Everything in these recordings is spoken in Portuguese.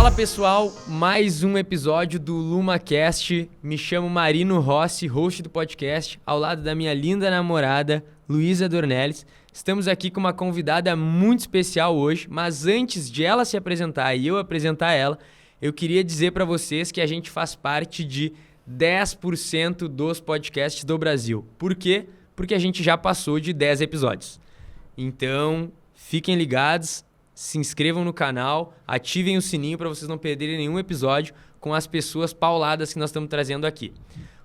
Fala pessoal, mais um episódio do LumaCast. Me chamo Marino Rossi, host do podcast, ao lado da minha linda namorada, Luísa Dornelles. Estamos aqui com uma convidada muito especial hoje, mas antes de ela se apresentar e eu apresentar ela, eu queria dizer para vocês que a gente faz parte de 10% dos podcasts do Brasil. Por quê? Porque a gente já passou de 10 episódios. Então, fiquem ligados. Se inscrevam no canal, ativem o sininho para vocês não perderem nenhum episódio com as pessoas pauladas que nós estamos trazendo aqui.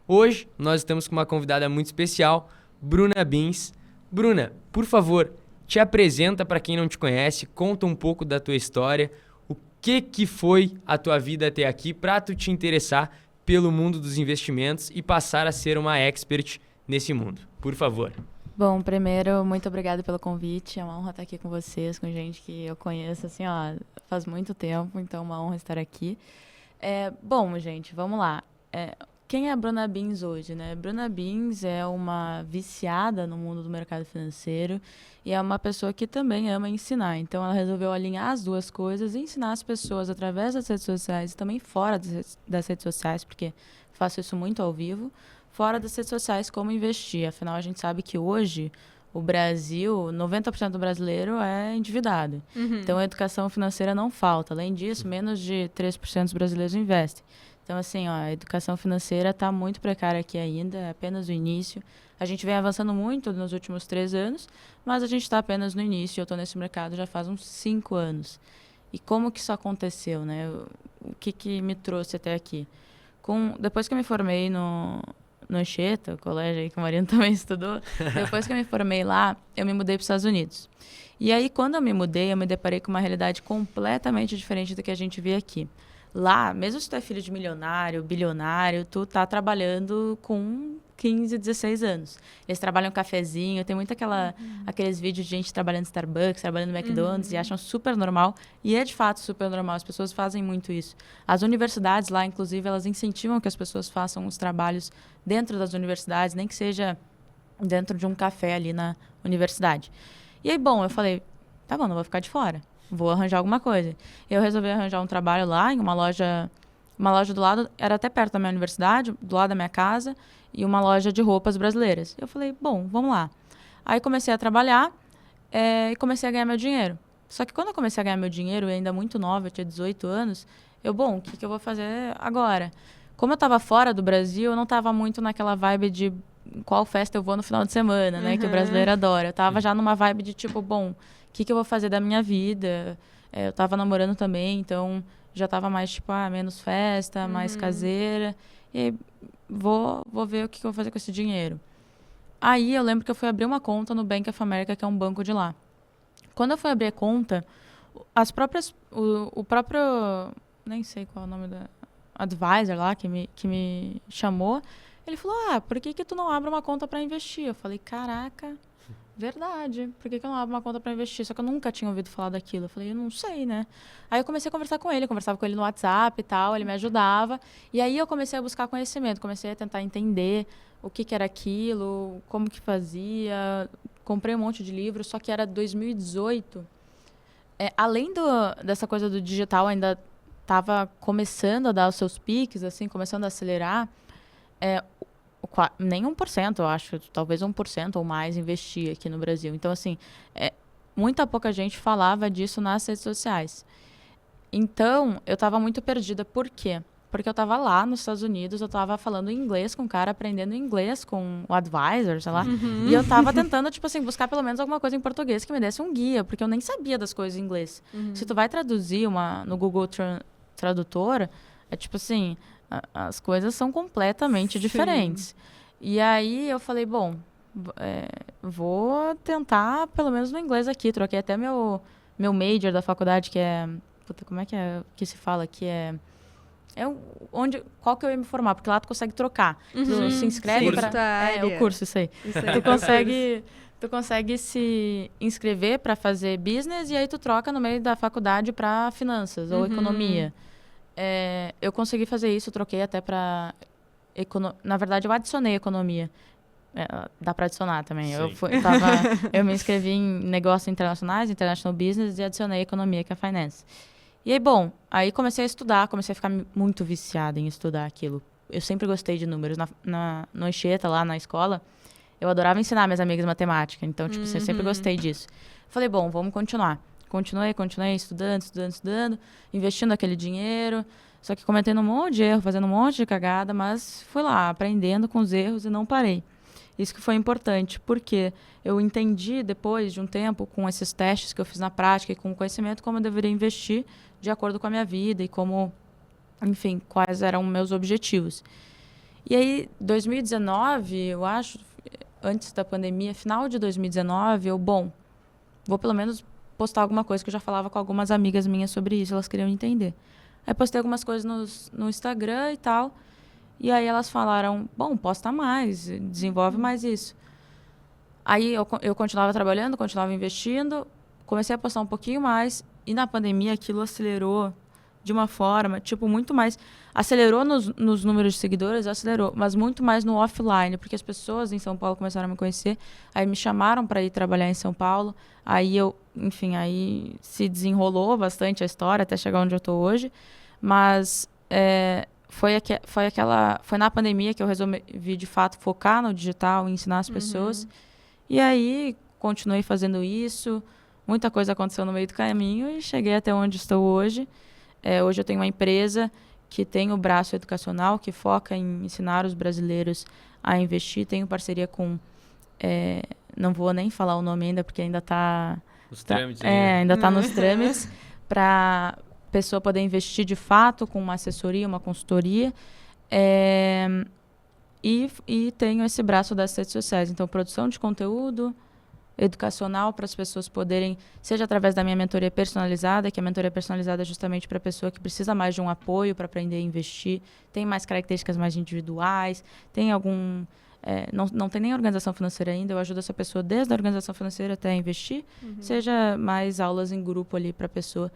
Hoje, nós estamos com uma convidada muito especial, Bruna Bins. Bruna, por favor, te apresenta para quem não te conhece, conta um pouco da tua história, o que foi a tua vida até aqui para tu te interessar pelo mundo dos investimentos e passar a ser uma expert nesse mundo. Por favor. Bom, primeiro, muito obrigada pelo convite. É uma honra estar aqui com vocês, com gente que eu conheço, assim, ó, faz muito tempo, então é uma honra estar aqui. Bom, gente, vamos lá. Quem é a Bruna Bins hoje, né? Bruna Bins é uma viciada no mundo do mercado financeiro e é uma pessoa que também ama ensinar. Então, ela resolveu alinhar as duas coisas e ensinar as pessoas através das redes sociais e também fora das redes sociais, porque faço isso muito ao vivo, fora das redes sociais, como investir. Afinal, a gente sabe que hoje o Brasil, 90% do brasileiro é endividado. Uhum. Então, a educação financeira não falta. Além disso, menos de 3% dos brasileiros investem. Então, assim, ó, a educação financeira está muito precária aqui ainda, é apenas o início. A gente vem avançando muito nos últimos 3 anos, mas a gente está apenas no início. Eu estou nesse mercado já faz uns 5 anos. E como que isso aconteceu, né? O que me trouxe até aqui? Depois que eu me formei no Anchieta, o colégio aí que o Marino também estudou, depois que eu me formei lá, eu me mudei para os Estados Unidos. E aí, quando eu me mudei, eu me deparei com uma realidade completamente diferente do que a gente vê aqui. Lá, mesmo se tu é filho de milionário, bilionário, tu tá trabalhando com 15, 16 anos. Eles trabalham cafezinho, tem muito aqueles vídeos de gente trabalhando em Starbucks, trabalhando no McDonald's, e acham super normal. E é de fato super normal, as pessoas fazem muito isso. As universidades lá, inclusive, elas incentivam que as pessoas façam os trabalhos dentro das universidades, nem que seja dentro de um café ali na universidade. E aí, bom, eu falei, tá bom, não vou ficar de fora. Vou arranjar alguma coisa. Eu resolvi arranjar um trabalho lá em uma loja do lado, era até perto da minha universidade, do lado da minha casa, e uma loja de roupas brasileiras. Eu falei, bom, vamos lá. Aí comecei a trabalhar e comecei a ganhar meu dinheiro. Só que quando eu comecei a ganhar meu dinheiro, eu ainda muito nova, eu tinha 18 anos, o que eu vou fazer agora? Como eu estava fora do Brasil, eu não estava muito naquela vibe de qual festa eu vou no final de semana, né? Que o brasileiro adora. Eu estava já numa vibe de tipo, bom, o que eu vou fazer da minha vida? Eu estava namorando também, então já estava mais, tipo, menos festa, mais caseira. E vou ver o que eu vou fazer com esse dinheiro. Aí eu lembro que eu fui abrir uma conta no Bank of America, que é um banco de lá. Quando eu fui abrir a conta, o próprio, nem sei qual é o nome da advisor lá, que me chamou, ele falou, por que tu não abre uma conta para investir? Eu falei, caraca, verdade, por que eu não abro uma conta para investir? Só que eu nunca tinha ouvido falar daquilo. Eu falei, eu não sei, né? Aí eu comecei a conversar com ele, eu conversava com ele no WhatsApp e tal, ele me ajudava. E aí eu comecei a buscar conhecimento, comecei a tentar entender o que era aquilo, como que fazia. Comprei um monte de livros, só que era 2018. Além dessa coisa do digital, ainda estava começando a dar os seus piques, assim, começando a acelerar. Nem 1%, eu acho, talvez 1% ou mais investia aqui no Brasil. Então, assim, muita pouca gente falava disso nas redes sociais. Então, eu estava muito perdida. Por quê? Porque eu estava lá nos Estados Unidos, eu estava falando inglês com o cara, aprendendo inglês com o advisor, sei lá. E eu estava tentando, tipo assim, buscar pelo menos alguma coisa em português que me desse um guia, porque eu nem sabia das coisas em inglês. Se tu vai traduzir no Google Tradutor, é tipo assim, as coisas são completamente diferentes. E aí eu falei, bom, vou tentar pelo menos no inglês aqui. Troquei até meu major da faculdade, que é... Puta, como é que se fala? Que qual que eu ia me formar? Porque lá tu consegue trocar. Tu se inscreve para... o curso, isso aí. Tu consegue se inscrever para fazer business e aí tu troca no meio da faculdade para finanças ou economia. Eu consegui fazer isso, troquei até para... Na verdade, eu adicionei economia. Dá para adicionar também. Eu me inscrevi em negócios internacionais, international business, e adicionei economia, que é finance. E aí, bom, aí comecei a estudar, comecei a ficar muito viciada em estudar aquilo. Eu sempre gostei de números. No Anchieta, lá na escola, eu adorava ensinar minhas amigas matemática. Então, tipo, eu sempre gostei disso. Falei, bom, vamos continuar. Continuei estudando, investindo aquele dinheiro. Só que cometendo um monte de erro, fazendo um monte de cagada, mas fui lá, aprendendo com os erros e não parei. Isso que foi importante, porque eu entendi depois de um tempo, com esses testes que eu fiz na prática e com o conhecimento, como eu deveria investir de acordo com a minha vida e como, enfim, quais eram meus objetivos. E aí, 2019, eu acho, antes da pandemia, final de 2019, vou pelo menos postar alguma coisa, que eu já falava com algumas amigas minhas sobre isso, elas queriam entender. Aí postei algumas coisas no Instagram e tal, e aí elas falaram, bom, posta mais, desenvolve mais isso. Aí eu continuava trabalhando, continuava investindo, comecei a postar um pouquinho mais, e na pandemia aquilo acelerou de uma forma, tipo, muito mais... Acelerou nos números de seguidores, acelerou, mas muito mais no offline, porque as pessoas em São Paulo começaram a me conhecer, aí me chamaram para ir trabalhar em São Paulo, aí aí se desenrolou bastante a história até chegar onde eu estou hoje, mas foi na pandemia que eu resolvi, de fato, focar no digital e ensinar as pessoas, e aí continuei fazendo isso, muita coisa aconteceu no meio do caminho e cheguei até onde estou hoje. Hoje eu tenho uma empresa que tem o braço educacional, que foca em ensinar os brasileiros a investir. Tenho parceria com... não vou nem falar o nome ainda, porque ainda está... Os trâmites. Ainda está nos trâmites, para a pessoa poder investir de fato com uma assessoria, uma consultoria. E tenho esse braço das redes sociais. Então, produção de conteúdo educacional para as pessoas poderem, seja através da minha mentoria personalizada, que a mentoria personalizada é justamente para a pessoa que precisa mais de um apoio para aprender a investir, tem mais características mais individuais, tem algum... não tem nem organização financeira ainda, eu ajudo essa pessoa desde a organização financeira até a investir, seja mais aulas em grupo ali para a pessoa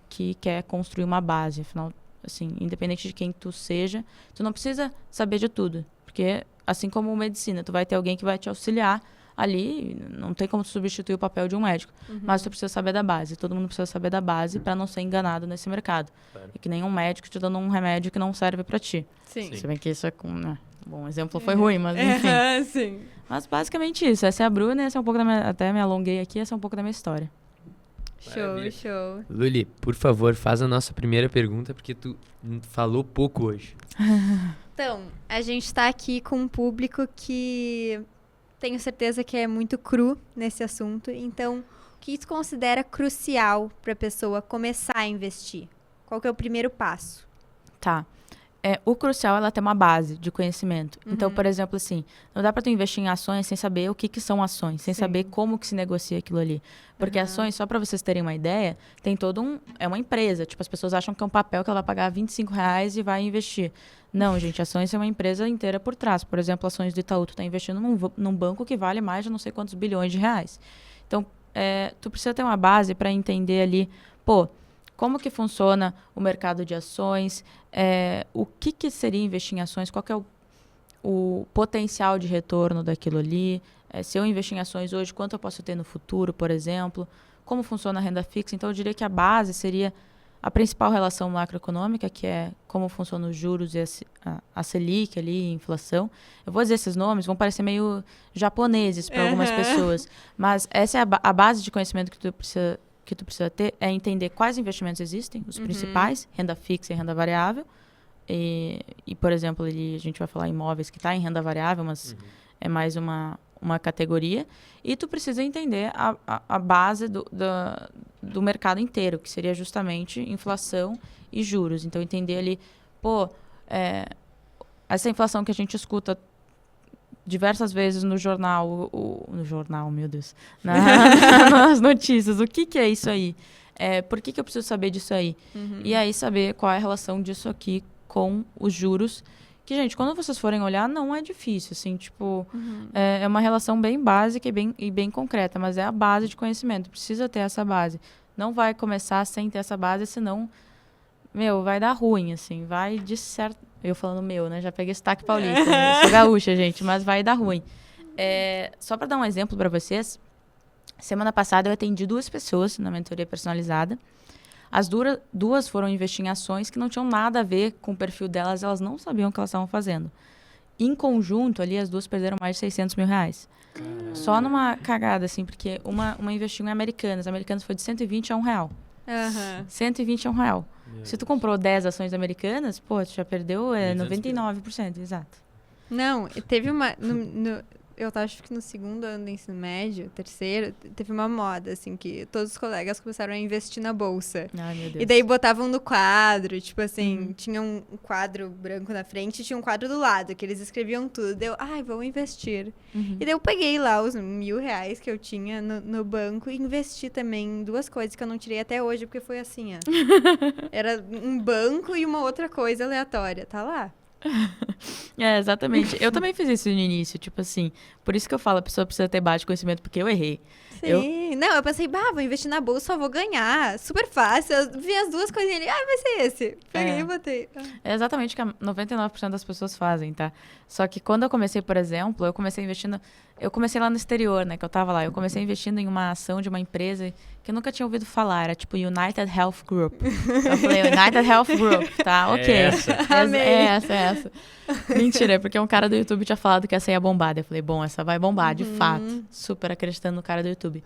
que quer construir uma base. Afinal, assim, independente de quem tu seja, tu não precisa saber de tudo, porque assim como medicina, tu vai ter alguém que vai te auxiliar ali, não tem como substituir o papel de um médico, mas tu precisa saber da base, todo mundo precisa saber da base para não ser enganado nesse mercado. Claro. É que nem um médico te dando um remédio que não serve para ti. Sim. Se bem que isso né? Bom, o exemplo foi ruim, mas enfim. Sim. Mas basicamente isso, essa é a Bruna, essa é um pouco até me alonguei aqui, essa é um pouco da minha história. Show. Luli, por favor, faz a nossa primeira pergunta, porque tu falou pouco hoje. Então, a gente tá aqui com um público que tenho certeza que é muito cru nesse assunto. Então, o que tu considera crucial para a pessoa começar a investir? Qual que é o primeiro passo? Tá. O crucial é ela ter uma base de conhecimento. Então, por exemplo, assim, não dá para tu investir em ações sem saber o que são ações, sem saber como que se negocia aquilo ali. Porque ações, só para vocês terem uma ideia, tem é uma empresa. Tipo, as pessoas acham que é um papel que ela vai pagar R$25 e vai investir. Não, gente, ações é uma empresa inteira por trás. Por exemplo, ações do Itaú, tu tá investindo num banco que vale mais de não sei quantos bilhões de reais. Então, tu precisa ter uma base para entender ali, como que funciona o mercado de ações, o que seria investir em ações, qual que é o potencial de retorno daquilo ali, se eu investir em ações hoje, quanto eu posso ter no futuro, por exemplo, como funciona a renda fixa. Então, eu diria que a base seria a principal relação macroeconômica, que é como funcionam os juros e a Selic ali, a inflação. Eu vou dizer esses nomes, vão parecer meio japoneses para algumas pessoas, mas essa é a base de conhecimento que tu precisa ter, é entender quais investimentos existem, os principais, renda fixa e renda variável. E por exemplo, ali a gente vai falar imóveis que está em renda variável, mas é mais uma categoria. E tu precisa entender a base do mercado inteiro, que seria justamente inflação e juros. Então, entender ali, essa inflação que a gente escuta diversas vezes no jornal, meu Deus, nas notícias, o que é isso aí? Por que eu preciso saber disso aí? E aí saber qual é a relação disso aqui com os juros, que, gente, quando vocês forem olhar, não é difícil, assim, tipo, é uma relação bem básica e bem concreta, mas é a base de conhecimento, precisa ter essa base. Não vai começar sem ter essa base, senão, vai dar ruim, assim, vai de certo... Eu falando né? Já peguei sotaque paulista. Eu sou gaúcha, gente, mas vai dar ruim. Só para dar um exemplo para vocês, semana passada eu atendi 2 pessoas na mentoria personalizada. As duas foram investir em ações que não tinham nada a ver com o perfil delas, elas não sabiam o que elas estavam fazendo. Em conjunto, ali, as duas perderam mais de 600 mil reais. Só numa cagada, assim, porque uma investiu em Americanas. Americanas foi de 120 a R$1. 120 a R$1. Se tu comprou 10 ações Americanas, pô, tu já perdeu 99%, exato. Não, teve uma... eu acho que no segundo ano do ensino médio, terceiro, teve uma moda, assim, que todos os colegas começaram a investir na bolsa. Ai, meu Deus. E daí botavam no quadro, tipo assim, tinha um quadro branco na frente e tinha um quadro do lado, que eles escreviam tudo. Deu, vou investir. E daí eu peguei lá os R$1.000 que eu tinha no banco e investi também em duas coisas que eu não tirei até hoje, porque foi assim, ó. Era um banco e uma outra coisa aleatória, tá lá. Exatamente. Eu também fiz isso no início, tipo assim. Por isso que eu falo, a pessoa precisa ter base de conhecimento, porque eu errei. Sim. Não, eu pensei, vou investir na bolsa, só vou ganhar. Super fácil. Eu vi as duas coisinhas ali, vai ser esse. Peguei e botei. É exatamente o que 99% das pessoas fazem, tá? Só que quando eu comecei, por exemplo, eu comecei investindo... Eu comecei lá no exterior, né, que eu tava lá. Eu comecei investindo em uma ação de uma empresa que eu nunca tinha ouvido falar. Era tipo United Health Group. Eu falei, United Health Group, tá? Ok. Essa. Mentira, é porque um cara do YouTube tinha falado que essa ia bombar. Eu falei, bom, essa vai bombar, de fato. Super acreditando no cara do YouTube.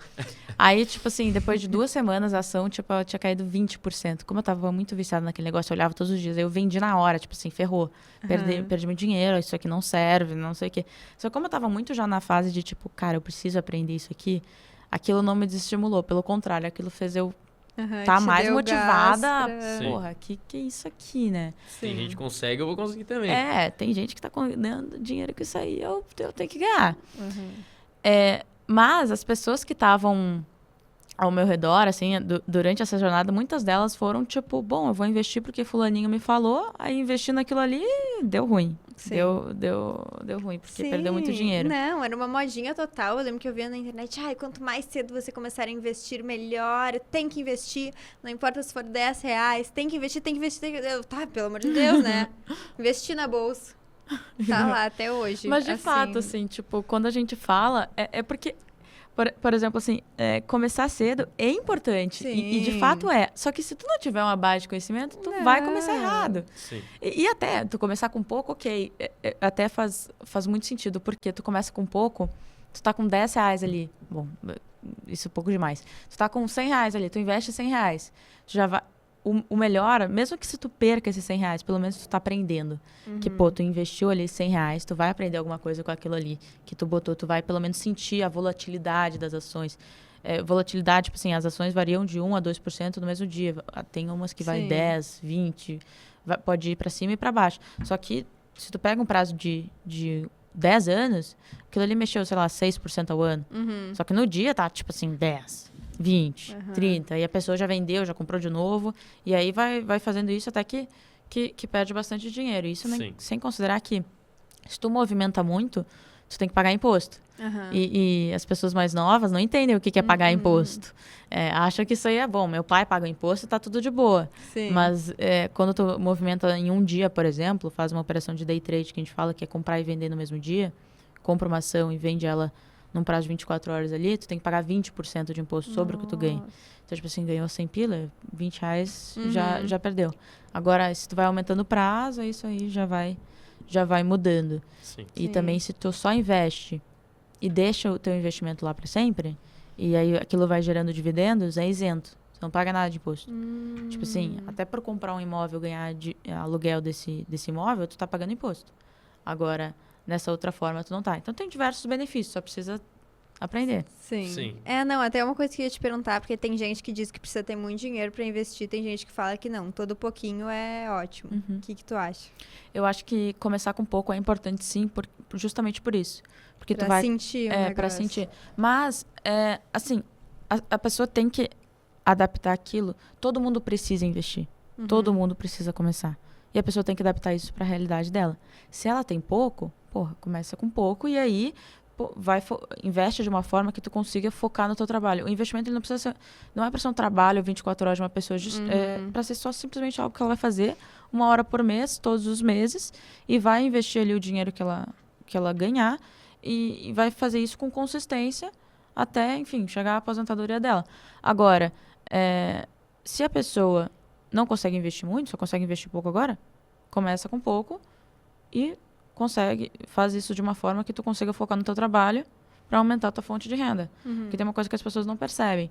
Aí, tipo assim, depois de 2 semanas, a ação, tipo, ela tinha caído 20%. Como eu tava muito viciada naquele negócio, eu olhava todos os dias. Aí eu vendi na hora, tipo assim, ferrou. Perdi meu dinheiro, isso aqui não serve, não sei o quê. Só que como eu tava muito já na fase de, tipo, cara, eu preciso aprender isso aqui, aquilo não me desestimulou. Pelo contrário, aquilo fez eu tá mais motivada. Porra, que é isso aqui, né? Tem gente que consegue, eu vou conseguir também. Tem gente que tá ganhando dinheiro com isso aí, eu tenho que ganhar. Mas as pessoas que estavam ao meu redor, assim, durante essa jornada, muitas delas foram tipo, bom, eu vou investir porque fulaninho me falou, aí investi naquilo ali, deu ruim. Deu ruim, porque perdeu muito dinheiro. Não, era uma modinha total. Eu lembro que eu via na internet, quanto mais cedo você começar a investir, melhor. Tem que investir, não importa se for R$10, tem que investir. Tá, pelo amor de Deus, né? Investir na bolsa. Tá lá até hoje. Mas de fato, assim, tipo, quando a gente fala, é porque... Por exemplo, assim, começar cedo é importante. E de fato é. Só que se tu não tiver uma base de conhecimento, tu vai começar errado. Sim. E até tu começar com pouco, ok. Até faz muito sentido. Porque tu começa com pouco, tu tá com R$10 ali. Bom, isso é pouco demais. Tu tá com R$100 ali, tu investe R$100. Tu já vai... O melhor, mesmo que se tu perca esses R$100, pelo menos tu tá aprendendo. Que, pô, tu investiu ali R$100, tu vai aprender alguma coisa com aquilo ali que tu botou. Tu vai, pelo menos, sentir a volatilidade das ações. Volatilidade, tipo assim, as ações variam de 1% a 2% no mesmo dia. Tem umas que vai 10, 20, pode ir pra cima e pra baixo. Só que, se tu pega um prazo de 10 anos, aquilo ali mexeu, sei lá, 6% ao ano. Só que no dia tá, tipo assim, 10. 20, 30, e a pessoa já vendeu, já comprou de novo, e aí vai fazendo isso até que perde bastante dinheiro. Isso sem considerar que se tu movimenta muito, tu tem que pagar imposto. E as pessoas mais novas não entendem o que é pagar imposto. Acham que isso aí é bom. Meu pai paga imposto e tá tudo de boa. Sim. Mas quando tu movimenta em um dia, por exemplo, faz uma operação de day trade, que a gente fala que é comprar e vender no mesmo dia, compra uma ação e vende ela num prazo de 24 horas ali, tu tem que pagar 20% de imposto sobre o que tu ganha. Então, tipo assim, ganhou 100 pila, R$20 já perdeu. Agora, se tu vai aumentando o prazo, isso aí já vai mudando. Sim. E também, se tu só investe e deixa o teu investimento lá para sempre, e aí aquilo vai gerando dividendos, é isento. Você não paga nada de imposto. Tipo assim, até por comprar um imóvel, ganhar aluguel desse imóvel, tu tá pagando imposto. Agora... Nessa outra forma, tu não tá. Então, tem diversos benefícios, só precisa aprender. Sim. Não, até uma coisa que eu ia te perguntar, porque tem gente que diz que precisa ter muito dinheiro para investir, tem gente que fala que não, todo pouquinho é ótimo. O que tu acha? Eu acho que começar com pouco é importante, sim, justamente por isso. Porque pra tu vai... sentir o negócio. Pra sentir. Mas, assim, a pessoa tem que adaptar aquilo. Todo mundo precisa investir. Todo mundo precisa começar. E a pessoa tem que adaptar isso para a realidade dela. Se ela tem pouco, começa com pouco e aí investe de uma forma que tu consiga focar no teu trabalho. O investimento ele não é para ser um trabalho 24 horas de uma pessoa, é para ser só simplesmente algo que ela vai fazer 1 hora por mês, todos os meses, e vai investir ali o dinheiro que ela ganhar e vai fazer isso com consistência até, enfim, chegar à aposentadoria dela. Agora, se a pessoa não consegue investir muito, só consegue investir pouco agora, começa com pouco e faz isso de uma forma que tu consiga focar no teu trabalho para aumentar a tua fonte de renda. Porque tem uma coisa que as pessoas não percebem.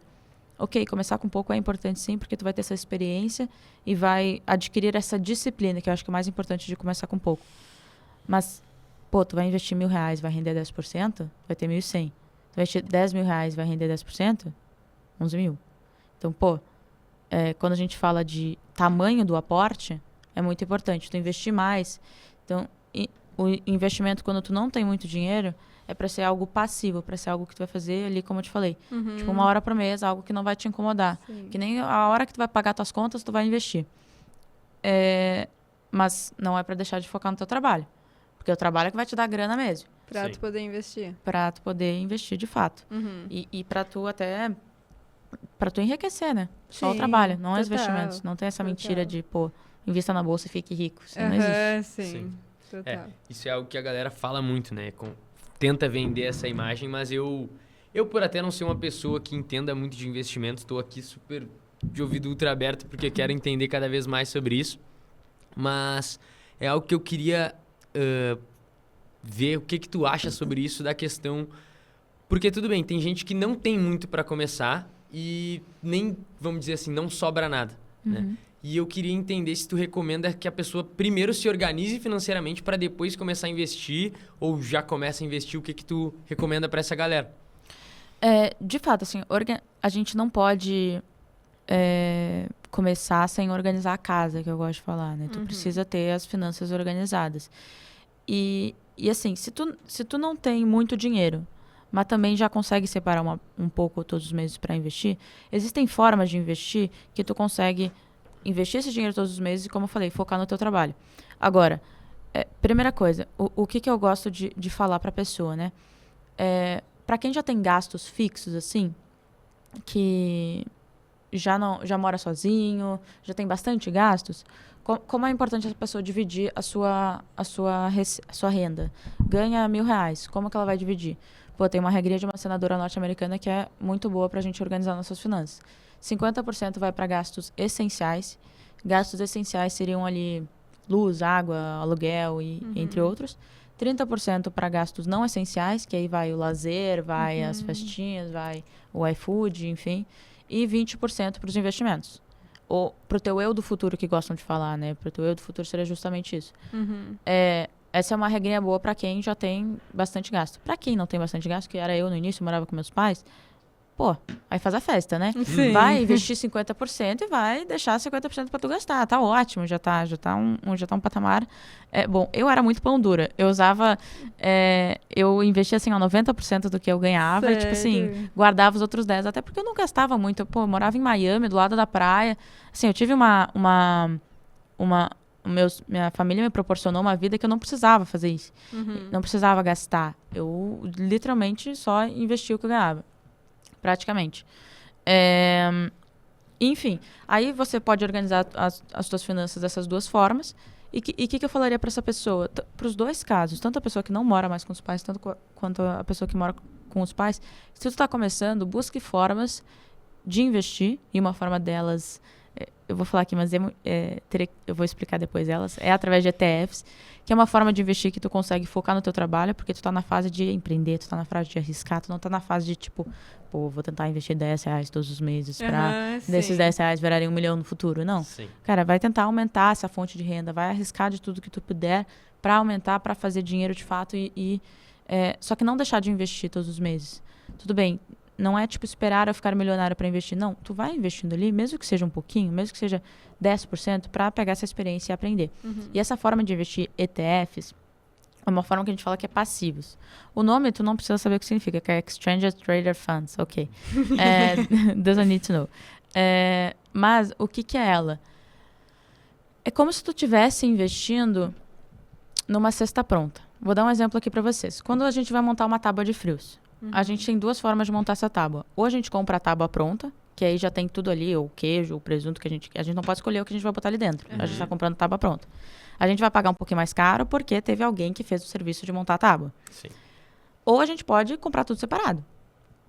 Ok, começar com pouco é importante sim, porque tu vai ter essa experiência e vai adquirir essa disciplina, que eu acho que é o mais importante de começar com pouco. Mas, pô, tu vai investir R$1.000, vai render 10%, vai ter 1.100. Tu vai investir R$10.000, vai render 10%, 11.000. Então, pô, quando a gente fala de tamanho do aporte, é muito importante tu investir mais. Então, o investimento, quando tu não tem muito dinheiro, é para ser algo passivo, para ser algo que tu vai fazer ali, como eu te falei. Tipo, 1 hora por mês, algo que não vai te incomodar. Sim. Que nem a hora que tu vai pagar tuas contas, tu vai investir. Mas não é para deixar de focar no teu trabalho. Porque o trabalho é que vai te dar grana mesmo. Pra Sim. tu poder investir. Pra tu poder investir de fato. E pra tu até... Pra tu enriquecer, né? Só o Sim, trabalho, não os total, investimentos. Não tem essa total. mentira de, pô, invista na bolsa e fique rico. Isso não existe. Sim. Total. Isso é algo que a galera fala muito, né? Tenta vender essa imagem, mas eu por até não ser uma pessoa que entenda muito de investimentos, estou aqui super de ouvido ultra aberto porque quero entender cada vez mais sobre isso. Mas é algo que eu queria ver o que tu acha sobre isso da questão... Porque tudo bem, tem gente que não tem muito para começar e nem, vamos dizer assim, não sobra nada, né? E eu queria entender se tu recomenda que a pessoa primeiro se organize financeiramente para depois começar a investir ou já começa a investir, o que tu recomenda para essa galera? De fato, assim, a gente não pode começar sem organizar a casa, que eu gosto de falar, né? Tu precisa ter as finanças organizadas. E assim, se tu não tem muito dinheiro, mas também já consegue separar um pouco todos os meses para investir, existem formas de investir que tu consegue investir esse dinheiro todos os meses e, como eu falei, focar no teu trabalho. Agora, primeira coisa, o que eu gosto de falar para a pessoa, né? Para quem já tem gastos fixos, assim, que já mora sozinho, já tem bastante gastos, como é importante a pessoa dividir a sua renda? Ganha R$1.000, como que ela vai dividir? Pô, tem uma regrinha de uma senadora norte-americana que é muito boa para a gente organizar nossas finanças. 50% vai para gastos essenciais. Gastos essenciais seriam ali luz, água, aluguel e entre outros. 30% para gastos não essenciais, que aí vai o lazer, vai as festinhas, vai o iFood, enfim. E 20% para os investimentos. Ou para o teu eu do futuro, que gostam de falar, né? Para o teu eu do futuro seria justamente isso. Essa é uma regrinha boa para quem já tem bastante gasto. Para quem não tem bastante gasto, que era eu no início, morava com meus pais, pô, aí faz a festa, né? Sim. Vai investir 50% e vai deixar 50% para tu gastar. Tá ótimo, já tá um patamar. Bom, eu era muito pão dura. Eu usava... eu investia, assim, 90% do que eu ganhava. E, tipo assim, guardava os outros 10%. Até porque eu não gastava muito. Pô, eu morava em Miami, do lado da praia. Assim, eu tive minha família me proporcionou uma vida que eu não precisava fazer isso. Não precisava gastar. Eu, literalmente, só investia o que eu ganhava. Praticamente. Enfim, aí você pode organizar as suas finanças dessas duas formas. E o que eu falaria para essa pessoa? Para os dois casos, tanto a pessoa que não mora mais com os pais, quanto a pessoa que mora com os pais, se tu está começando, busque formas de investir. E uma forma delas... eu vou falar aqui, mas eu vou explicar depois elas. É através de ETFs, que é uma forma de investir que tu consegue focar no teu trabalho, porque tu tá na fase de empreender, tu tá na fase de arriscar, tu não tá na fase de, tipo, pô, vou tentar investir R$10 todos os meses pra desses R$10 virarem R$1 milhão no futuro. Não. Sim. Cara, vai tentar aumentar essa fonte de renda, vai arriscar de tudo que tu puder pra aumentar, pra fazer dinheiro de fato só que não deixar de investir todos os meses. Tudo bem, não é tipo esperar eu ficar milionário para investir. Não, tu vai investindo ali, mesmo que seja um pouquinho, mesmo que seja 10%, para pegar essa experiência e aprender. E essa forma de investir ETFs é uma forma que a gente fala que é passivos. O nome tu não precisa saber o que significa, que é Exchange Traded Funds, ok. Doesn't need to know. Mas o que é ela? É como se tu estivesse investindo numa cesta pronta. Vou dar um exemplo aqui para vocês. Quando a gente vai montar uma tábua de frios, a gente tem duas formas de montar essa tábua. Ou a gente compra a tábua pronta, que aí já tem tudo ali, o queijo, o presunto, que a gente não pode escolher o que a gente vai botar ali dentro. A gente está comprando a tábua pronta. A gente vai pagar um pouquinho mais caro porque teve alguém que fez o serviço de montar a tábua. Sim. Ou a gente pode comprar tudo separado.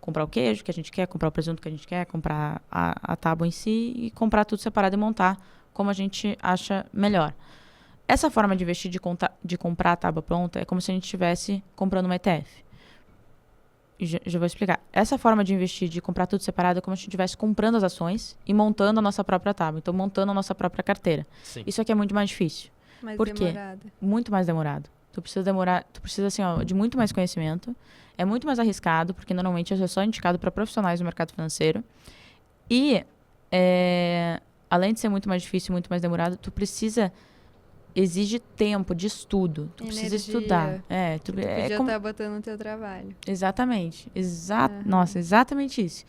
comprar o queijo que a gente quer, comprar o presunto que a gente quer, comprar a tábua em si e comprar tudo separado e montar como a gente acha melhor. Essa forma de investir, de comprar a tábua pronta, é como se a gente estivesse comprando uma ETF. Já vou explicar. Essa forma de investir, de comprar tudo separado, é como se a gente estivesse comprando as ações e montando a nossa própria tábua. Então, montando a nossa própria carteira. Sim. Isso aqui é muito mais difícil. Mais Por quê? demorada. Muito mais demorado. Tu precisa assim, ó, de muito mais conhecimento. É muito mais arriscado, porque normalmente isso é só indicado para profissionais do mercado financeiro. E, além de ser muito mais difícil, muito mais demorado, exige tempo de estudo. Tu precisa Energia. estudar. Tu podia estar botando no teu trabalho. Exatamente. Nossa, exatamente isso.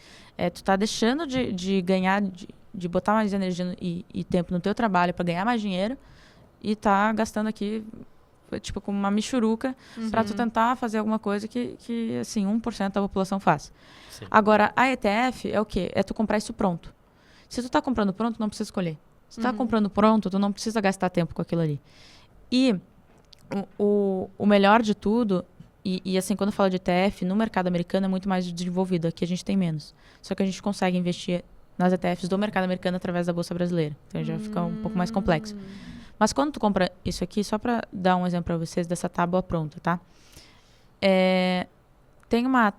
Tu tá deixando de ganhar, de botar mais energia e tempo no teu trabalho para ganhar mais dinheiro e tá gastando aqui, tipo, com uma michuruca para tu tentar fazer alguma coisa que assim, 1% da população faz. Sim. Agora, a ETF é o quê? É tu comprar isso pronto. Se tu tá comprando pronto, não precisa escolher. Se tu tá comprando pronto, tu não precisa gastar tempo com aquilo ali. E o melhor de tudo, e assim, quando eu falo de ETF, no mercado americano é muito mais desenvolvido. Aqui a gente tem menos. Só que a gente consegue investir nas ETFs do mercado americano através da Bolsa Brasileira. Então já fica um pouco mais complexo. Mas quando tu compra isso aqui, só para dar um exemplo para vocês dessa tábua pronta, tá? Tem uma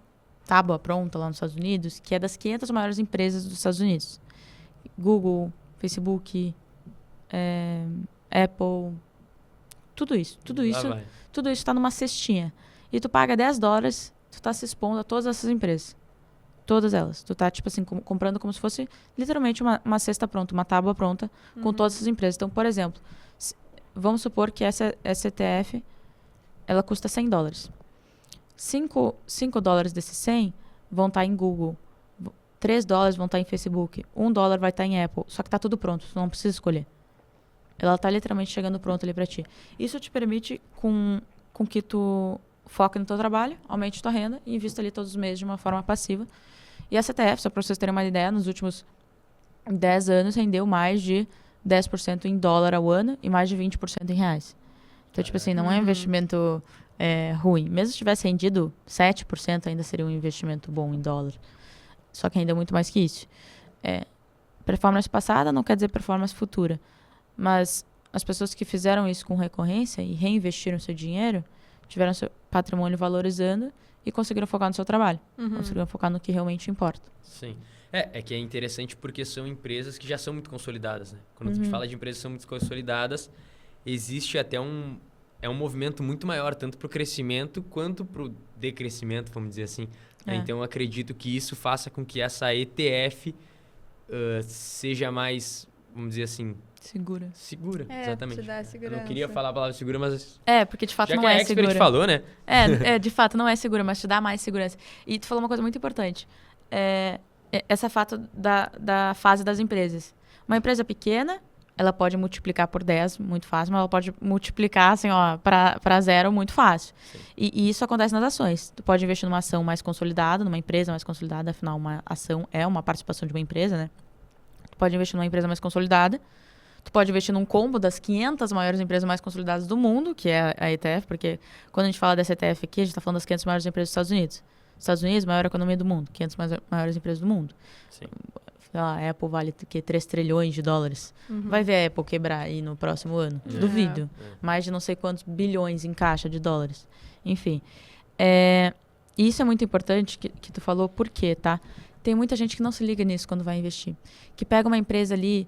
tábua pronta lá nos Estados Unidos que é das 500 maiores empresas dos Estados Unidos. Google, Facebook, Apple, tudo isso está numa cestinha. E tu paga $10, tu tá se expondo a todas essas empresas. Todas elas. Tu tá, tipo assim, comprando como se fosse literalmente uma cesta pronta, uma tábua pronta com todas essas empresas. Então, por exemplo, vamos supor que essa ETF, ela custa $100. $5 desses 100 vão estar em Google. $3 vão estar em Facebook. $1 vai estar em Apple. Só que tá tudo pronto, tu não precisa escolher. Ela tá literalmente chegando pronta ali para ti. Isso te permite com que tu foque no teu trabalho, aumente tua renda e invista ali todos os meses de uma forma passiva. E essa ETF, só para vocês terem uma ideia, nos últimos 10 anos rendeu mais de 10% em dólar ao ano e mais de 20% em reais. Então, tipo assim, não é um investimento ruim. Mesmo se tivesse rendido 7%, ainda seria um investimento bom em dólar. Só que ainda é muito mais que isso. Performance passada não quer dizer performance futura. Mas as pessoas que fizeram isso com recorrência e reinvestiram seu dinheiro, tiveram seu patrimônio valorizando e conseguiram focar no seu trabalho. Conseguiram focar no que realmente importa. Sim. É que é interessante porque são empresas que já são muito consolidadas, né? Quando a gente fala de empresas que são muito consolidadas, existe até um movimento muito maior, tanto para o crescimento quanto para o decrescimento, vamos dizer assim. Então, eu acredito que isso faça com que essa ETF seja mais, vamos dizer assim... Segura, exatamente. Te dá segurança. Eu não queria falar a palavra segura, mas... porque de fato já não que a é expert segura. falou, né? De fato não é segura, mas te dá mais segurança. E tu falou uma coisa muito importante. Essa fato da fase das empresas. Uma empresa pequena, ela pode multiplicar por 10 muito fácil, mas ela pode multiplicar assim, para 0 muito fácil. E isso acontece nas ações. Tu pode investir numa ação mais consolidada, numa empresa mais consolidada, afinal uma ação é uma participação de uma empresa, né? Tu pode investir numa empresa mais consolidada. Tu pode investir num combo das 500 maiores empresas mais consolidadas do mundo, que é a ETF, porque quando a gente fala dessa ETF aqui, a gente está falando das 500 maiores empresas dos Estados Unidos. Estados Unidos, maior economia do mundo, 500 maiores empresas do mundo. Sim. A Apple vale 3 trilhões de dólares. Vai ver a Apple quebrar aí no próximo ano. Duvido. Mais de não sei quantos bilhões em caixa de dólares. Enfim. E isso é muito importante que tu falou, por quê, tá? Tem muita gente que não se liga nisso quando vai investir. Que pega uma empresa ali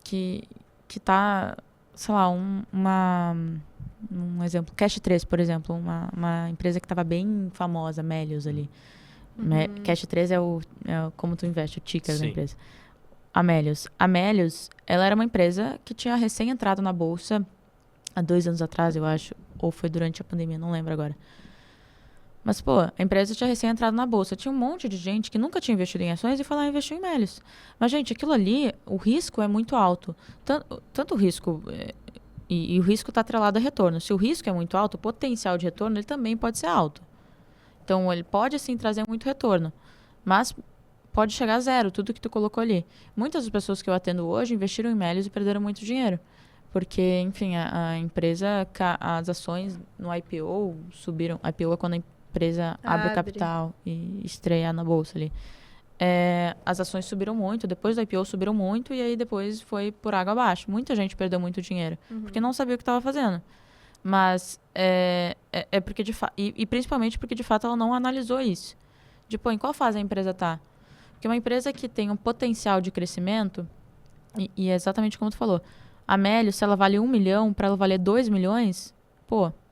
que tá, sei lá, um exemplo, Cash 3, por exemplo, uma empresa que estava bem famosa, Melius ali. Cash 3 é como tu investe, o ticker da empresa. A Melius, ela era uma empresa que tinha recém entrado na bolsa há 2 anos atrás, eu acho, ou foi durante a pandemia, não lembro agora. Mas, pô, a empresa tinha recém entrado na bolsa. Tinha um monte de gente que nunca tinha investido em ações e foi lá e investiu em Melius. Mas, gente, aquilo ali, o risco é muito alto. Tanto o risco... E o risco está atrelado a retorno. Se o risco é muito alto, o potencial de retorno ele também pode ser alto. Então, ele pode, sim, trazer muito retorno. Mas pode chegar a 0, tudo que tu colocou ali. Muitas das pessoas que eu atendo hoje investiram em Melius e perderam muito dinheiro. Porque, enfim, a empresa, as ações no IPO subiram. IPO é quando a empresa abre capital e estreia na bolsa ali. As ações subiram muito, depois do IPO subiram muito e aí depois foi por água abaixo. Muita gente perdeu muito dinheiro, porque não sabia o que estava fazendo. Mas porque de fato, e principalmente porque de fato ela não analisou isso. Em qual fase a empresa está? Porque uma empresa que tem um potencial de crescimento, e é exatamente como tu falou, a Melius, se ela vale 1 milhão, para ela valer 2 milhões,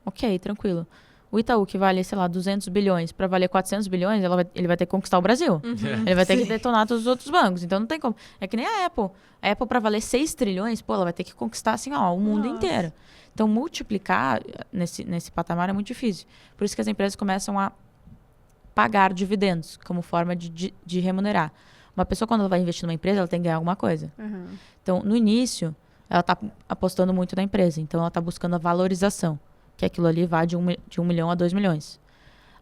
ok, tranquilo. O Itaú, que vale, sei lá, 200 bilhões, para valer 400 bilhões, ele vai ter que conquistar o Brasil. Ele vai ter que detonar todos os outros bancos. Então, não tem como. É que nem a Apple. A Apple, para valer 6 trilhões, ela vai ter que conquistar, assim, o mundo inteiro. Então, multiplicar nesse patamar é muito difícil. Por isso que as empresas começam a pagar dividendos como forma de remunerar. Uma pessoa, quando ela vai investir numa empresa, ela tem que ganhar alguma coisa. Então, no início, ela está apostando muito na empresa. Então, ela está buscando a valorização, que aquilo ali vá de 1 milhão a 2 milhões.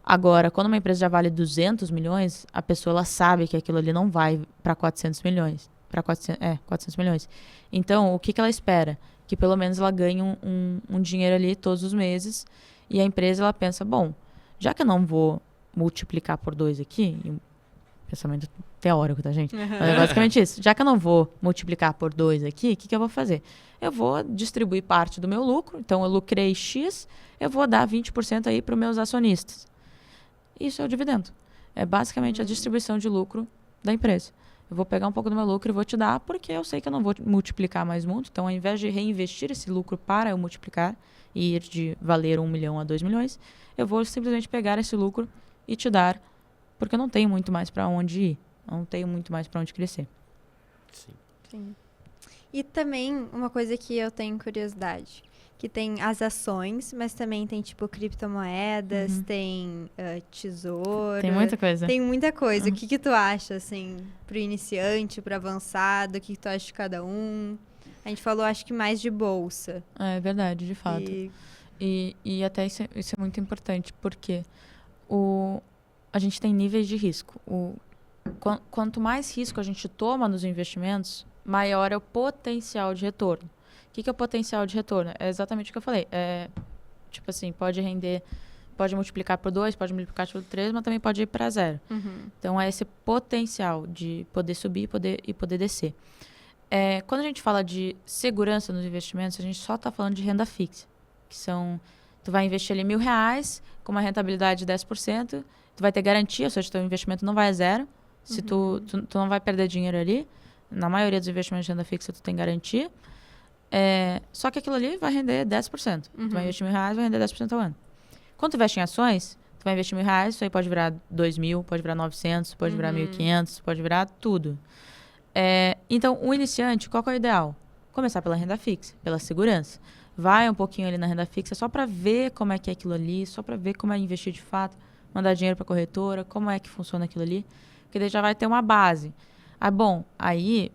Agora, quando uma empresa já vale 200 milhões, a pessoa ela sabe que aquilo ali não vai para 400 milhões. 400 milhões. Então, o que ela espera? Que pelo menos ela ganhe um dinheiro ali todos os meses. E a empresa, ela pensa, bom, já que eu não vou multiplicar por 2 aqui, pensamento teórico, tá, gente? Mas é basicamente isso. Já que eu não vou multiplicar por 2 aqui, o que eu vou fazer? Eu vou distribuir parte do meu lucro. Então, eu lucrei X, eu vou dar 20% aí para os meus acionistas. Isso é o dividendo. É basicamente a distribuição de lucro da empresa. Eu vou pegar um pouco do meu lucro e vou te dar, porque eu sei que eu não vou multiplicar mais muito. Então, ao invés de reinvestir esse lucro para eu multiplicar e ir de valer 1 milhão a 2 milhões, eu vou simplesmente pegar esse lucro e te dar, porque eu não tenho muito mais para onde ir. Eu não tenho muito mais para onde crescer. Sim. E também, uma coisa que eu tenho curiosidade, que tem as ações, mas também tem, tipo, criptomoedas, tem tesouro. Tem muita coisa. Tem muita coisa. O que tu acha, assim, pro iniciante, pro avançado? O que tu acha de cada um? A gente falou, acho que mais de bolsa. É verdade, de fato. E até isso é muito importante, porque a gente tem níveis de risco. Quanto mais risco a gente toma nos investimentos, maior é o potencial de retorno. O que é o potencial de retorno? É exatamente o que eu falei. Tipo assim, pode render, pode multiplicar por 2, pode multiplicar por 3, mas também pode ir para 0. Então, é esse potencial de poder subir e poder descer. Quando a gente fala de segurança nos investimentos, a gente só está falando de renda fixa. Que são, tu vai investir ali R$1.000 com uma rentabilidade de 10%, tu vai ter garantia, ou seja, teu investimento não vai a 0. Se tu não vai perder dinheiro ali. Na maioria dos investimentos de renda fixa, tu tem garantia. Só que aquilo ali vai render 10%. Tu vai investir R$1.000, vai render 10% ao ano. Quando tu investe em ações, tu vai investir R$1.000, isso aí pode virar 2.000, pode virar 900, pode virar 1.500, pode virar tudo. Então, o iniciante, qual que é o ideal? Começar pela renda fixa, pela segurança. Vai um pouquinho ali na renda fixa só para ver como é que é aquilo ali, só para ver como é investir de fato, mandar dinheiro para a corretora, como é que funciona aquilo ali. Porque daí já vai ter uma base. Aí,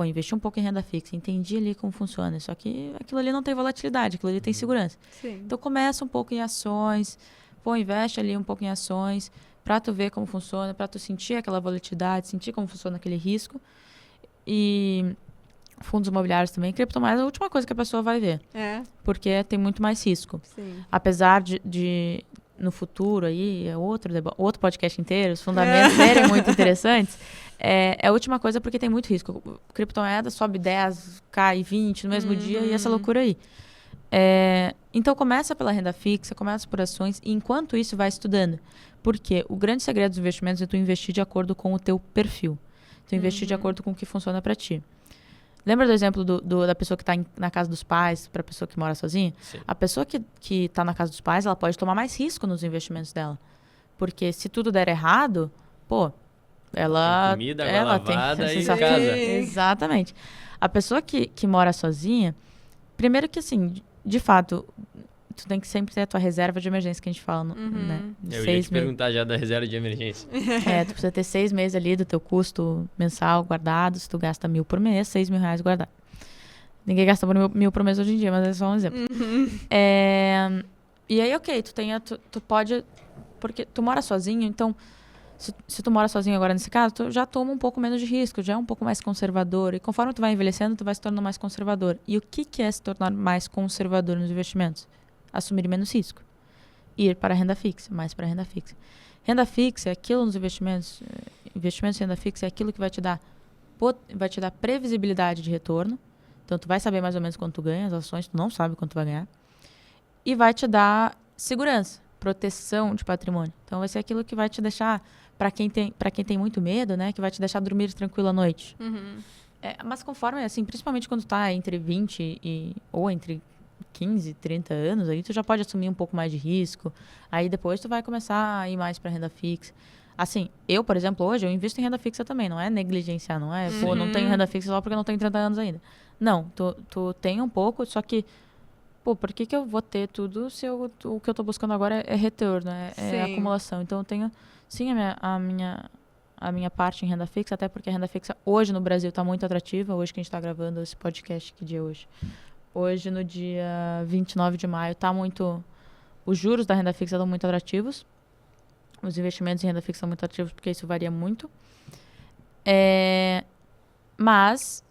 investi um pouco em renda fixa, entendi ali como funciona, só que aquilo ali não tem volatilidade, aquilo ali tem segurança. Sim. Então, começa um pouco em ações, investe ali um pouco em ações, para tu ver como funciona, para tu sentir aquela volatilidade, sentir como funciona aquele risco. E fundos imobiliários também, criptomoedas é a última coisa que a pessoa vai ver. Porque tem muito mais risco. Sim. Apesar de no futuro aí, outro podcast inteiro, os fundamentos serem muito interessantes, é a última coisa porque tem muito risco. Criptomoeda sobe 10, cai 20 no mesmo dia e essa loucura aí. Então começa pela renda fixa, começa por ações e enquanto isso vai estudando. Porque o grande segredo dos investimentos é tu investir de acordo com o teu perfil. Tu investir de acordo com o que funciona para ti. Lembra do exemplo da pessoa que está na casa dos pais para a pessoa que mora sozinha? Sim. A pessoa que está na casa dos pais, ela pode tomar mais risco nos investimentos dela. Porque se tudo der errado, ela... Tem comida, lavada e casa. Exatamente. A pessoa que mora sozinha, primeiro que assim, de fato, tu tem que sempre ter a tua reserva de emergência que a gente fala, né? Eu ia te perguntar já da reserva de emergência. Tu precisa ter 6 meses ali do teu custo mensal guardado. Se tu gasta 1.000 por mês, R$6.000 guardado. Ninguém gasta por 1.000 por mês hoje em dia, mas é só um exemplo. E aí, ok, tu pode... Porque tu mora sozinho, então... Se tu mora sozinho agora nesse caso, tu já toma um pouco menos de risco, já é um pouco mais conservador. E conforme tu vai envelhecendo, tu vai se tornando mais conservador. E o que é se tornar mais conservador nos investimentos? Assumir menos risco. ir para a renda fixa, mais para a renda fixa. Renda fixa é aquilo nos investimentos, investimentos em renda fixa é aquilo que vai te dar previsibilidade de retorno. Então, tu vai saber mais ou menos quanto tu ganha, as ações tu não sabe quanto tu vai ganhar. E vai te dar segurança, proteção de patrimônio. Então, vai ser aquilo que vai te deixar, para quem tem muito medo, né, que vai te deixar dormir tranquilo à noite. Mas conforme, assim, principalmente quando tu tá entre 20 ou entre 15, 30 anos, aí tu já pode assumir um pouco mais de risco. Aí depois tu vai começar a ir mais para renda fixa. Assim, eu, por exemplo, hoje eu invisto em renda fixa também, não é negligenciar, não é, pô, não tenho renda fixa só porque eu não tenho 30 anos ainda. Não, tu tem um pouco, só que, pô, por que eu vou ter tudo se o que eu tô buscando agora é retorno, é acumulação. Então eu tenho, sim, a minha parte em renda fixa, até porque a renda fixa hoje no Brasil tá muito atrativa, hoje que a gente tá gravando esse podcast, que dia é hoje? Hoje, no dia 29 de maio, tá muito... Os juros da renda fixa estão muito atrativos. Os investimentos em renda fixa são muito atrativos porque isso varia muito. Mas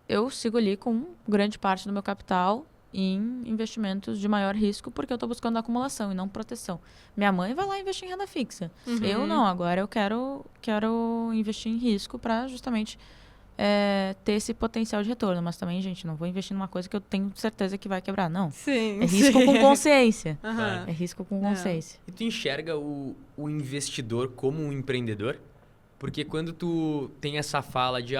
eu sigo ali com grande parte do meu capital em investimentos de maior risco porque eu estou buscando acumulação e não proteção. Minha mãe vai lá investir em renda fixa. Eu não. Agora eu quero investir em risco para justamente... ter esse potencial de retorno. Mas também, gente, não vou investir numa coisa que eu tenho certeza que vai quebrar. Não. Sim, é risco com consciência. Claro. É risco com consciência. E tu enxerga o investidor como um empreendedor? Porque quando tu tem essa fala de,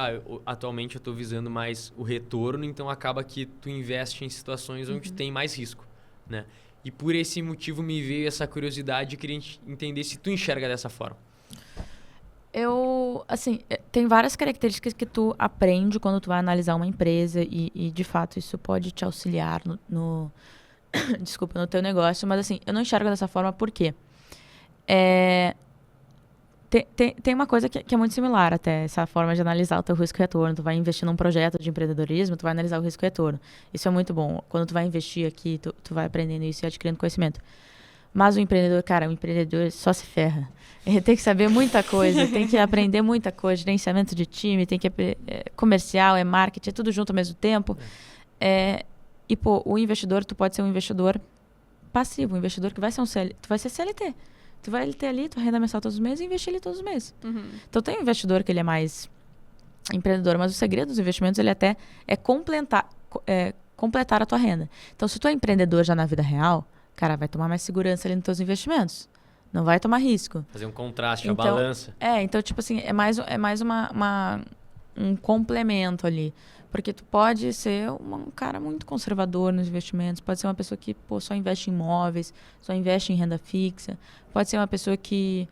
atualmente eu estou visando mais o retorno, então acaba que tu investe em situações onde tem mais risco, né? E por esse motivo me veio essa curiosidade de querer entender se tu enxerga dessa forma. Tem várias características que tu aprende quando tu vai analisar uma empresa e de fato, isso pode te auxiliar no teu negócio, mas assim, eu não enxergo dessa forma porque tem uma coisa que é muito similar até, essa forma de analisar o teu risco e retorno. Tu vai investir num projeto de empreendedorismo, tu vai analisar o risco e retorno. Isso é muito bom. Quando tu vai investir aqui, tu vai aprendendo isso e adquirindo conhecimento. Mas o empreendedor só se ferra. Ele tem que saber muita coisa, tem que aprender muita coisa, gerenciamento de time, tem que comercial, marketing, é tudo junto ao mesmo tempo. E, pô, o investidor, tu pode ser um investidor passivo, um investidor que vai ser tu vai ser CLT. Tu vai ter ali tua renda mensal todos os meses e investir ali todos os meses. Então, tem um investidor que ele é mais empreendedor, mas o segredo dos investimentos, ele até é completar a tua renda. Então, se tu é empreendedor já na vida real, cara, vai tomar mais segurança ali nos teus investimentos. Não vai tomar risco. Fazer um contraste, então, a balança. Então, tipo assim, é mais um complemento ali. Porque tu pode ser um cara muito conservador nos investimentos, pode ser uma pessoa que, pô, só investe em imóveis, só investe em renda fixa, pode ser uma pessoa que,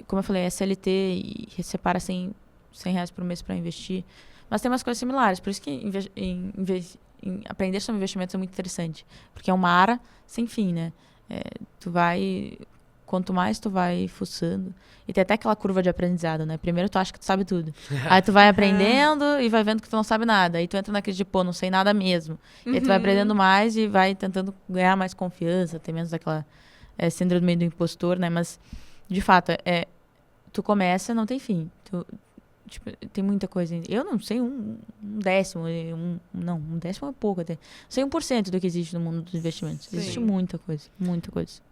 como eu falei, é CLT e separa R$100 por mês para investir. Mas tem umas coisas similares, por isso que aprender sobre investimentos é muito interessante, porque é uma área sem fim, né? Quanto mais tu vai fuçando, e tem até aquela curva de aprendizado, né? Primeiro tu acha que tu sabe tudo, aí tu vai aprendendo e vai vendo que tu não sabe nada, aí tu entra naquele de, pô, não sei nada mesmo, e aí tu vai aprendendo mais e vai tentando ganhar mais confiança, ter menos daquela síndrome do impostor, né? Mas, de fato, tu começa, não tem fim, tipo, tem muita coisa. Eu não sei um décimo, um décimo é pouco até. Sei 1% do que existe no mundo dos investimentos. Sim. Existe muita coisa, muita coisa.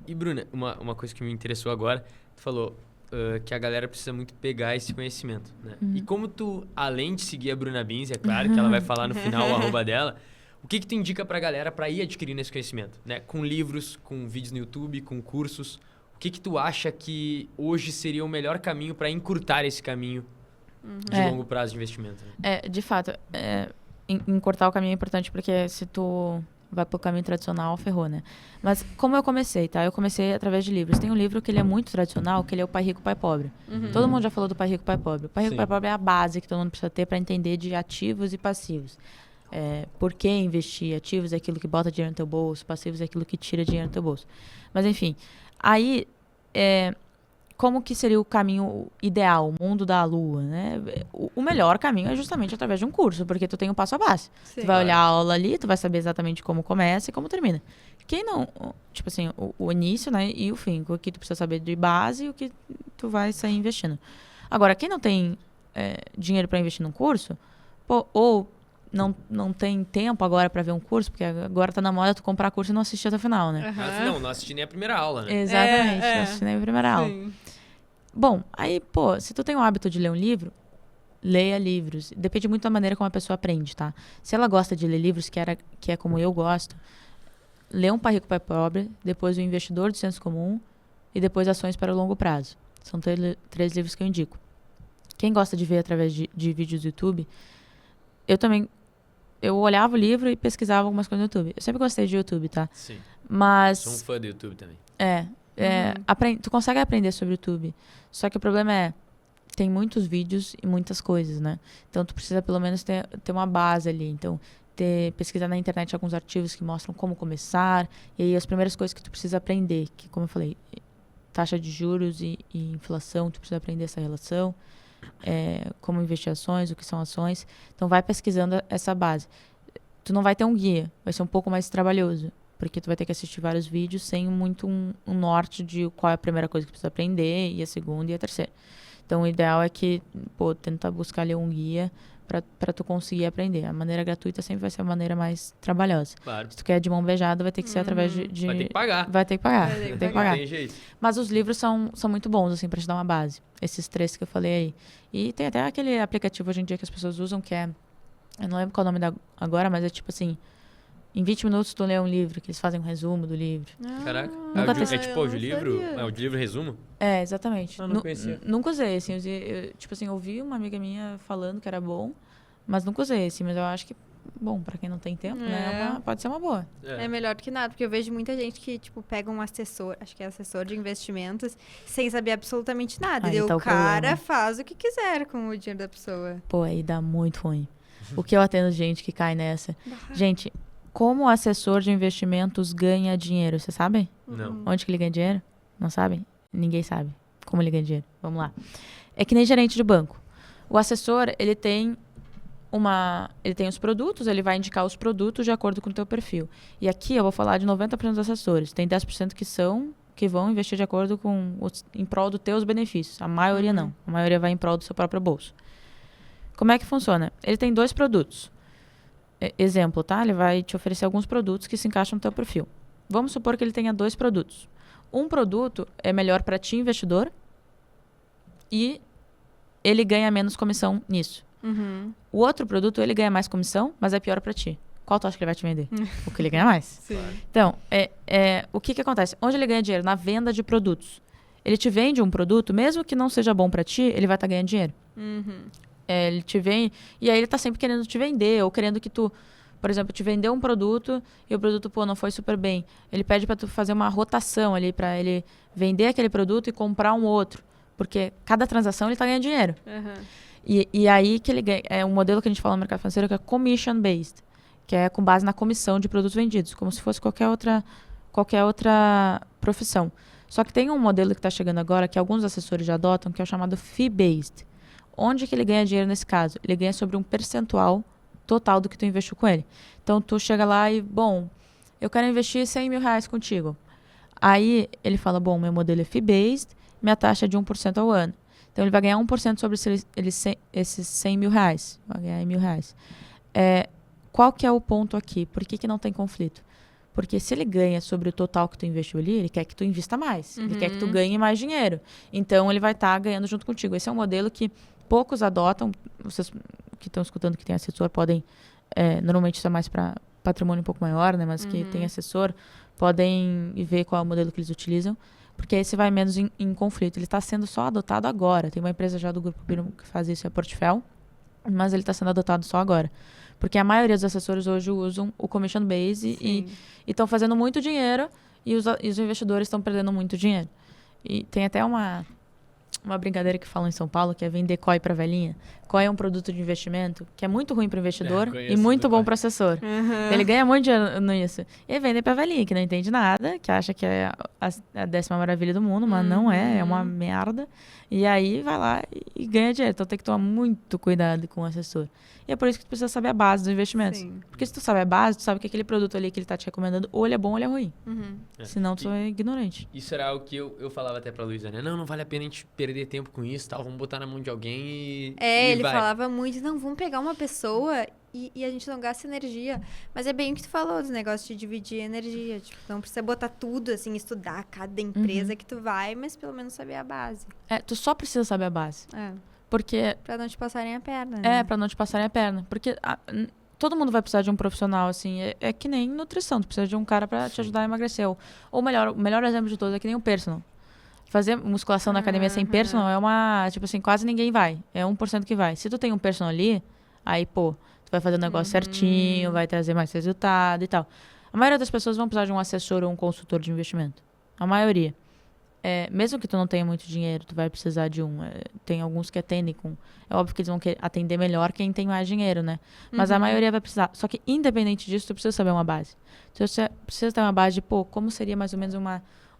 E, Bruna, uma coisa que me interessou agora, tu falou que a galera precisa muito pegar esse conhecimento, né? E como tu, além de seguir a Bruna Binz, é claro que ela vai falar no final o arroba dela, o que tu indica pra galera pra ir adquirindo esse conhecimento, né? Com livros, com vídeos no YouTube, com cursos. O que tu acha que hoje seria o melhor caminho para encurtar esse caminho de longo prazo de investimento? Né? De fato, encurtar o caminho é importante porque se tu vai pro caminho tradicional, ferrou, né? Mas como eu comecei, tá? Eu comecei através de livros. Tem um livro que ele é muito tradicional, que ele é o Pai Rico, Pai Pobre. Todo mundo já falou do Pai Rico, Pai Pobre. O Pai Rico, Pai Pobre é a base que todo mundo precisa ter para entender de ativos e passivos. Por que investir? Ativos é aquilo que bota dinheiro no teu bolso, passivos é aquilo que tira dinheiro no teu bolso. Mas enfim, aí como que seria o caminho ideal, o mundo da lua, né? O melhor caminho é justamente através de um curso, porque tu tem um passo a passo. Sim. Tu vai olhar a aula ali, tu vai saber exatamente como começa e como termina. Quem não, tipo assim, o início, né, e o fim, o que tu precisa saber de base e o que tu vai sair investindo. Agora, quem não tem dinheiro para investir num curso, ou não tem tempo agora para ver um curso, porque agora tá na moda tu comprar curso e não assistir até o final, né? Não assisti nem a primeira aula, né? Exatamente, não assisti nem a primeira aula. Bom, aí, pô, se tu tem o hábito de ler um livro, leia livros. Depende muito da maneira como a pessoa aprende, tá? Se ela gosta de ler livros, que é como eu gosto, lê Um Pai Rico, Pai Pobre, depois O Investidor do Senso Comum e depois Ações para o Longo Prazo. São 3 livros que eu indico. Quem gosta de ver através de vídeos do YouTube, eu olhava o livro e pesquisava algumas coisas no YouTube. Eu sempre gostei de YouTube, tá? Sim. Mas... Sou um fã do YouTube também. Tu consegue aprender sobre o YouTube. Só que o problema é, tem muitos vídeos e muitas coisas, né? Então, tu precisa pelo menos ter uma base ali. Então, pesquisar na internet alguns artigos que mostram como começar. E aí, as primeiras coisas que tu precisa aprender, que, como eu falei, taxa de juros e inflação, tu precisa aprender essa relação. Como investir ações, o que são ações. Então, vai pesquisando essa base. Tu não vai ter um guia, vai ser um pouco mais trabalhoso. Porque tu vai ter que assistir vários vídeos sem muito um norte de qual é a primeira coisa que precisa aprender, e a segunda e a terceira. Então, o ideal é que, tentar buscar ler um guia para tu conseguir aprender. A maneira gratuita sempre vai ser a maneira mais trabalhosa. Claro. Se tu quer de mão beijada, vai ter que ser através de... Vai ter que pagar. Vai ter que pagar. Vai ter que pagar. Não tem jeito. Mas os livros são muito bons, assim, pra te dar uma base. Esses 3 que eu falei aí. E tem até aquele aplicativo hoje em dia que as pessoas usam, que é... Eu não lembro qual é o nome agora, mas é tipo assim... Em 20 minutos tu lê um livro, que eles fazem um resumo do livro. Caraca. Nunca É tipo o livro? É o livro resumo? É, exatamente. Não conhecia. Nunca usei, assim. Tipo assim, ouvi uma amiga minha falando que era bom, mas nunca usei, assim. Mas eu acho que, bom, pra quem não tem tempo, né? Pode ser uma boa. É melhor do que nada, porque eu vejo muita gente que, tipo, pega um assessor, acho que é assessor de investimentos, sem saber absolutamente nada. Aí E tá o o cara problema. faz o que quiser com o dinheiro da pessoa. Pô, aí dá muito ruim. O que eu atendo gente que cai nessa. Gente, como o assessor de investimentos ganha dinheiro, vocês sabem? Não. Onde que ele ganha dinheiro? Não sabem? Ninguém sabe como ele ganha dinheiro. Vamos lá. É que nem gerente de banco. O assessor, ele tem os produtos, ele vai indicar os produtos de acordo com o teu perfil. E aqui eu vou falar de 90% dos assessores. Tem 10% que vão investir de acordo com em prol dos teus benefícios. A maioria não. A maioria vai em prol do seu próprio bolso. Como é que funciona? Ele tem 2 produtos. Exemplo, tá? Ele vai te oferecer alguns produtos que se encaixam no teu perfil. Vamos supor que ele tenha 2 produtos. Um produto é melhor para ti, investidor, e ele ganha menos comissão nisso. O outro produto, ele ganha mais comissão, mas é pior para ti. Qual tu acha que ele vai te vender? O que ele ganha mais. Sim. Então, o que acontece? Onde ele ganha dinheiro? Na venda de produtos. Ele te vende um produto, mesmo que não seja bom para ti, ele vai estar ganhando dinheiro. Ele te vende, e aí ele tá sempre querendo te vender, ou querendo que tu, por exemplo, te vendeu um produto e o produto, não foi super bem. Ele pede para tu fazer uma rotação ali, para ele vender aquele produto e comprar um outro. Porque cada transação ele tá ganhando dinheiro. E aí que ele ganha, é um modelo que a gente fala no mercado financeiro que é commission-based, que é com base na comissão de produtos vendidos, como se fosse qualquer outra profissão. Só que tem um modelo que está chegando agora, que alguns assessores já adotam, que é o chamado fee-based. Onde que ele ganha dinheiro nesse caso? Ele ganha sobre um percentual total do que tu investiu com ele. Então, tu chega lá e, eu quero investir 100 mil reais contigo. Aí, ele fala, meu modelo é fee-based, minha taxa é de 1% ao ano. Então, ele vai ganhar 1% sobre esses 100 mil reais. Vai ganhar mil reais. Qual que é o ponto aqui? Por que não tem conflito? Porque se ele ganha sobre o total que tu investiu ali, ele quer que tu invista mais. Ele quer que tu ganhe mais dinheiro. Então, ele vai estar ganhando junto contigo. Esse é um modelo que poucos adotam. Vocês que estão escutando que tem assessor podem... normalmente isso é mais para patrimônio um pouco maior, né? Mas que tem assessor, podem ver qual é o modelo que eles utilizam. Porque esse vai menos em conflito. Ele está sendo só adotado agora. Tem uma empresa já do Grupo Bino que faz isso, é a Portfel. Mas ele está sendo adotado só agora. Porque a maioria dos assessores hoje usam o commission base e estão fazendo muito dinheiro e os investidores estão perdendo muito dinheiro. E tem até uma brincadeira que falam em São Paulo, que é vender COI para velhinha. COI é um produto de investimento que é muito ruim para o investidor e muito bom para o assessor. Ele ganha muito dinheiro nisso. E vende para velhinha, que não entende nada, que acha que é a 10ª maravilha do mundo, mas não é uma merda. E aí vai lá e ganha dinheiro. Então tem que tomar muito cuidado com o assessor. E é por isso que tu precisa saber a base dos investimentos. Sim. Porque se tu sabe a base, tu sabe que aquele produto ali que ele tá te recomendando, ou ele é bom ou ele é ruim. Senão tu é ignorante. Isso era o que eu falava até pra Luísa, né? Não vale a pena a gente perder tempo com isso, tal. Vamos botar na mão de alguém e Ele vai. falava muito, não, vamos pegar uma pessoa e a gente não gasta energia. Mas é bem o que tu falou, dos negócios de dividir energia. Tipo, não precisa botar tudo, assim, estudar cada empresa que tu vai, mas pelo menos saber a base. Tu só precisa saber a base. Porque... Pra não te passarem a perna, né? pra não te passarem a perna. Porque todo mundo vai precisar de um profissional, assim. É que nem nutrição. Tu precisa de um cara pra te ajudar a emagrecer. Ou melhor, o melhor exemplo de todos é que nem o personal. Fazer musculação na academia sem personal é uma... Tipo assim, quase ninguém vai. É 1% que vai. Se tu tem um personal ali, aí, pô, tu vai fazer o negócio certinho, vai trazer mais resultado e tal. A maioria das pessoas vão precisar de um assessor ou um consultor de investimento. A maioria. Mesmo que tu não tenha muito dinheiro, tu vai precisar de um. Tem alguns que atendem com... É óbvio que eles vão atender melhor quem tem mais dinheiro, né? Mas a maioria vai precisar. Só que, independente disso, tu precisa saber uma base. Tu precisa ter uma base de, pô, como seria mais ou menos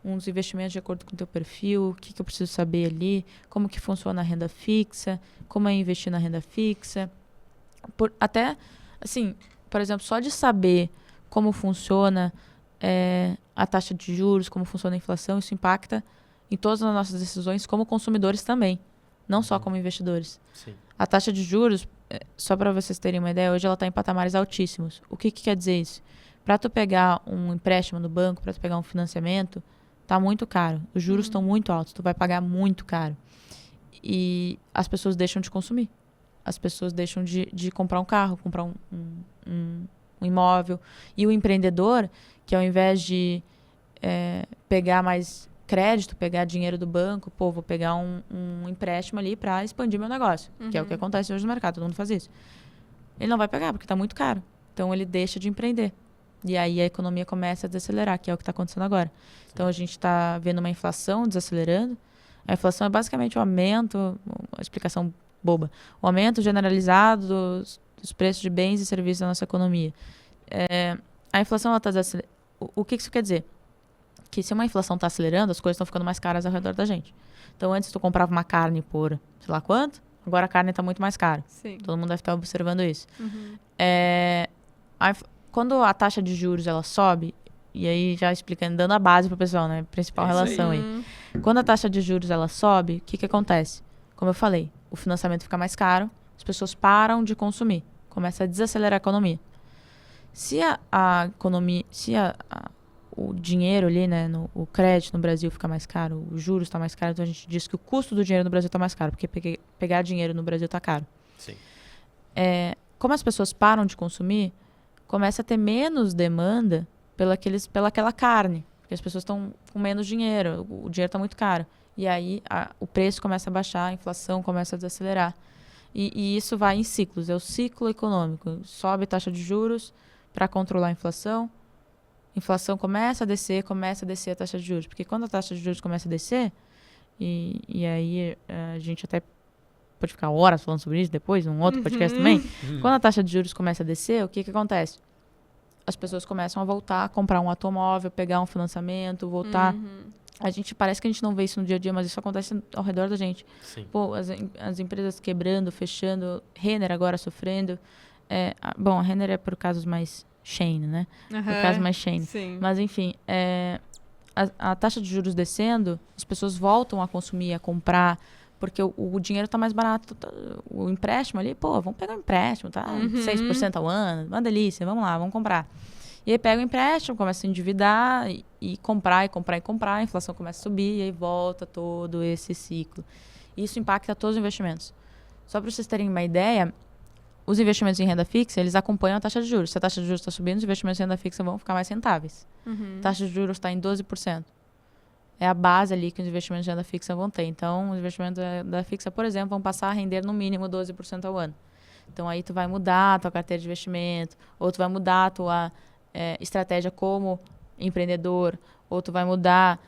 uns investimentos de acordo com o teu perfil, o que eu preciso saber ali, como que funciona a renda fixa, como é investir na renda fixa. Até, assim, por exemplo, só de saber como funciona a taxa de juros, como funciona a inflação, isso impacta em todas as nossas decisões como consumidores também, não só como investidores. Sim. A taxa de juros, só para vocês terem uma ideia, hoje ela está em patamares altíssimos. O que quer dizer isso? Para tu pegar um empréstimo no banco, para tu pegar um financiamento, tá muito caro. Os juros estão muito altos, tu vai pagar muito caro. E as pessoas deixam de consumir. As pessoas deixam de comprar um carro, comprar um imóvel. E o empreendedor, que ao invés de pegar mais crédito, pegar dinheiro do banco, pô, vou pegar um empréstimo ali para expandir meu negócio, que é o que acontece hoje no mercado, todo mundo faz isso. Ele não vai pegar, porque está muito caro. Então, ele deixa de empreender. E aí, a economia começa a desacelerar, que é o que está acontecendo agora. Sim. Então, a gente está vendo uma inflação desacelerando. A inflação é basicamente o aumento, uma explicação boba, o aumento generalizado dos preços de bens e serviços da nossa economia. A inflação está desacelerando. O que isso quer dizer? Que se uma inflação está acelerando, as coisas estão ficando mais caras ao redor da gente. Então, antes tu comprava uma carne por sei lá quanto, agora a carne está muito mais cara. Sim. Todo mundo deve estar observando isso. Quando a taxa de juros ela sobe, e aí já explicando, dando a base para o pessoal, né? Principal relação aí. Quando a taxa de juros ela sobe, o que acontece? Como eu falei, o financiamento fica mais caro, as pessoas param de consumir, começa a desacelerar a economia. Se a economia, o dinheiro ali, né, o crédito no Brasil fica mais caro, o juros está mais caro, então a gente diz que o custo do dinheiro no Brasil está mais caro, porque pegar dinheiro no Brasil está caro. Sim. Como as pessoas param de consumir, começa a ter menos demanda pelaquela carne, porque as pessoas estão com menos dinheiro, o dinheiro está muito caro. E aí o preço começa a baixar, a inflação começa a desacelerar. E isso vai em ciclos, é o ciclo econômico. Sobe a taxa de juros para controlar a inflação. Inflação começa a descer a taxa de juros. Porque quando a taxa de juros começa a descer, e aí a gente até pode ficar horas falando sobre isso depois, num outro podcast também. Quando a taxa de juros começa a descer, o que acontece? As pessoas começam a voltar a comprar um automóvel, pegar um financiamento, voltar. Parece que a gente não vê isso no dia a dia, mas isso acontece ao redor da gente. Sim. Pô, as empresas quebrando, fechando, Renner agora sofrendo. A Renner é por casos mais Shane, né? Por casos mais Shane. Sim. Mas, enfim, a taxa de juros descendo, as pessoas voltam a consumir, a comprar, porque o dinheiro está mais barato. O empréstimo ali, pô, vamos pegar um empréstimo, tá? 6% ao ano, uma delícia, vamos lá, vamos comprar. E aí pega o empréstimo, começa a se endividar e comprar, a inflação começa a subir e aí volta todo esse ciclo. Isso impacta todos os investimentos. Só para vocês terem uma ideia, os investimentos em renda fixa, eles acompanham a taxa de juros. Se a taxa de juros está subindo, os investimentos em renda fixa vão ficar mais rentáveis. A taxa de juros está em 12%. É a base ali que os investimentos de renda fixa vão ter. Então, os investimentos de renda fixa, por exemplo, vão passar a render no mínimo 12% ao ano. Então, aí tu vai mudar a tua carteira de investimento, ou tu vai mudar a tua estratégia como empreendedor, ou tu vai mudar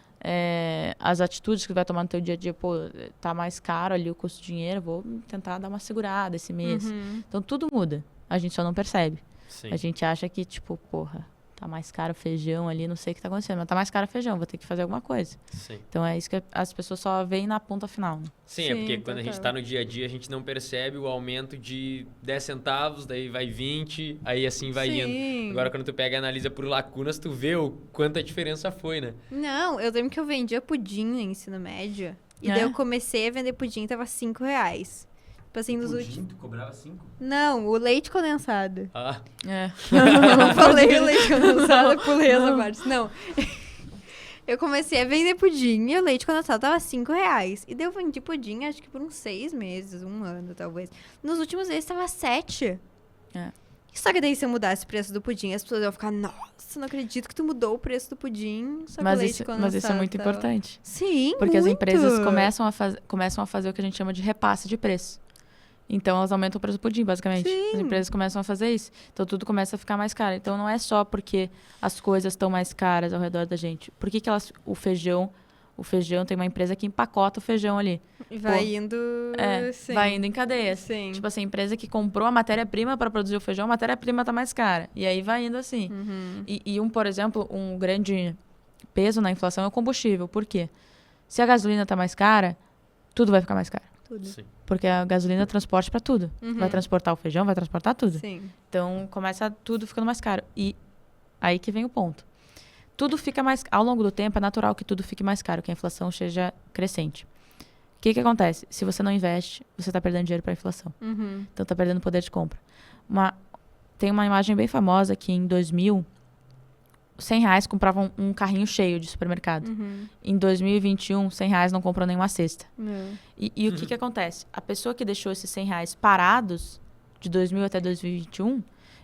as atitudes que tu vai tomar no teu dia a dia. Pô, tá mais caro ali o custo do dinheiro, vou tentar dar uma segurada esse mês. Então, tudo muda. A gente só não percebe. Sim. A gente acha que, tipo, porra, tá mais caro o feijão ali, não sei o que tá acontecendo, mas tá mais caro o feijão, vou ter que fazer alguma coisa. Sim. Então, é isso que as pessoas só veem na ponta final, né? Sim, é porque quando a gente tá no dia a dia, a gente não percebe o aumento de 10 centavos, daí vai 20, aí assim vai indo. Agora, quando tu pega e analisa por lacunas, tu vê o quanto a diferença foi, né? Não, eu lembro que eu vendia pudim no ensino médio. E daí eu comecei a vender pudim, tava R$5. Tipo assim, nos últimos... Tu cobrava 5? Não, o leite condensado. Ah, Eu não falei o leite condensado, eu pulei essa parte. Não. Eu comecei a vender pudim e o leite condensado tava R$5. E daí eu vendi pudim, acho que por uns 6 meses, 1 ano, talvez. Nos últimos meses tava 7. É. Só que daí se eu mudasse o preço do pudim, as pessoas iam ficar, nossa, não acredito que tu mudou o preço do pudim, só que o leite condensado Mas isso é muito tava... importante. Sim, Porque as muito. empresas começam a fazer o que a gente chama de repasse de preço. Então, elas aumentam o preço do pudim, basicamente. Sim. As empresas começam a fazer isso. Então, tudo começa a ficar mais caro. Então, não é só porque as coisas estão mais caras ao redor da gente. Por que o feijão tem uma empresa que empacota o feijão ali. E vai indo... sim. Vai indo em cadeias. Sim. Tipo assim, a empresa que comprou a matéria-prima para produzir o feijão, a matéria-prima tá mais cara. E aí vai indo assim. Uhum. Por exemplo, um grande peso na inflação é o combustível. Por quê? Se a gasolina tá mais cara, tudo vai ficar mais caro. Tudo. sim. Porque a gasolina é transporte para tudo. Uhum. Vai transportar o feijão, vai transportar tudo. Sim. Então, começa tudo ficando mais caro. E aí que vem o ponto. Tudo fica mais... Ao longo do tempo, é natural que tudo fique mais caro, que a inflação seja crescente. O que acontece? Se você não investe, você está perdendo dinheiro para a inflação. Uhum. Então, está perdendo poder de compra. Tem uma imagem bem famosa que em 2000, R$100 compravam um carrinho cheio de supermercado. Uhum. Em 2021, R$100 não comprou nenhuma cesta. Não. E o que acontece? A pessoa que deixou esses R$100 parados, de 2000 até 2021,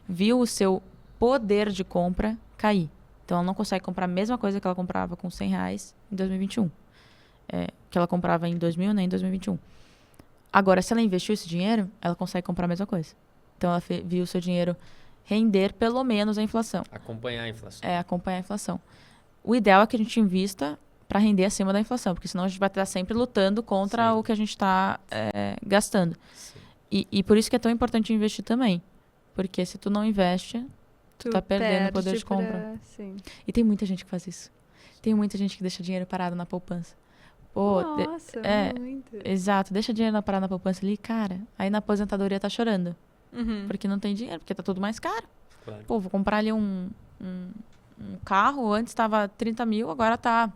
viu o seu poder de compra cair. Então, ela não consegue comprar a mesma coisa que ela comprava com R$100 em 2021. Que ela comprava em 2000, nem em 2021. Agora, se ela investiu esse dinheiro, ela consegue comprar a mesma coisa. Então, ela viu o seu dinheiro render pelo menos a inflação. Acompanhar a inflação. Acompanhar a inflação. O ideal é que a gente invista para render acima da inflação, porque senão a gente vai estar sempre lutando contra Sim. o que a gente está gastando. Sim. E por isso que é tão importante investir também. Porque se tu não investe, tu tá perdendo o poder de compra. Sim. E tem muita gente que faz isso. Tem muita gente que deixa dinheiro parado na poupança. Pô, Nossa, muito. exato, deixa dinheiro parado na poupança ali, cara. Aí na aposentadoria tá chorando. Uhum. Porque não tem dinheiro, porque tá tudo mais caro. Claro. Pô, vou comprar ali um carro, antes tava 30 mil, agora tá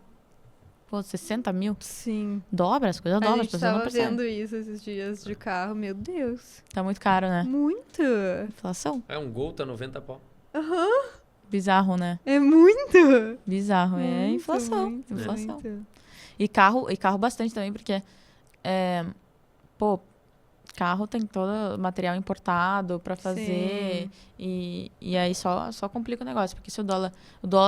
60 mil. Sim. Dobra, as coisas dobram, A as gente pessoas não tava percebem. vendo isso esses dias de carro, meu Deus. Tá muito caro, né? Muito. Inflação. Um Gol tá 90 pau. Aham. Bizarro, né? É muito. Bizarro. É Muito, inflação. muito, Inflação. muito. E carro bastante também, porque carro tem todo o material importado pra fazer. E aí só complica o negócio. Porque se o dólar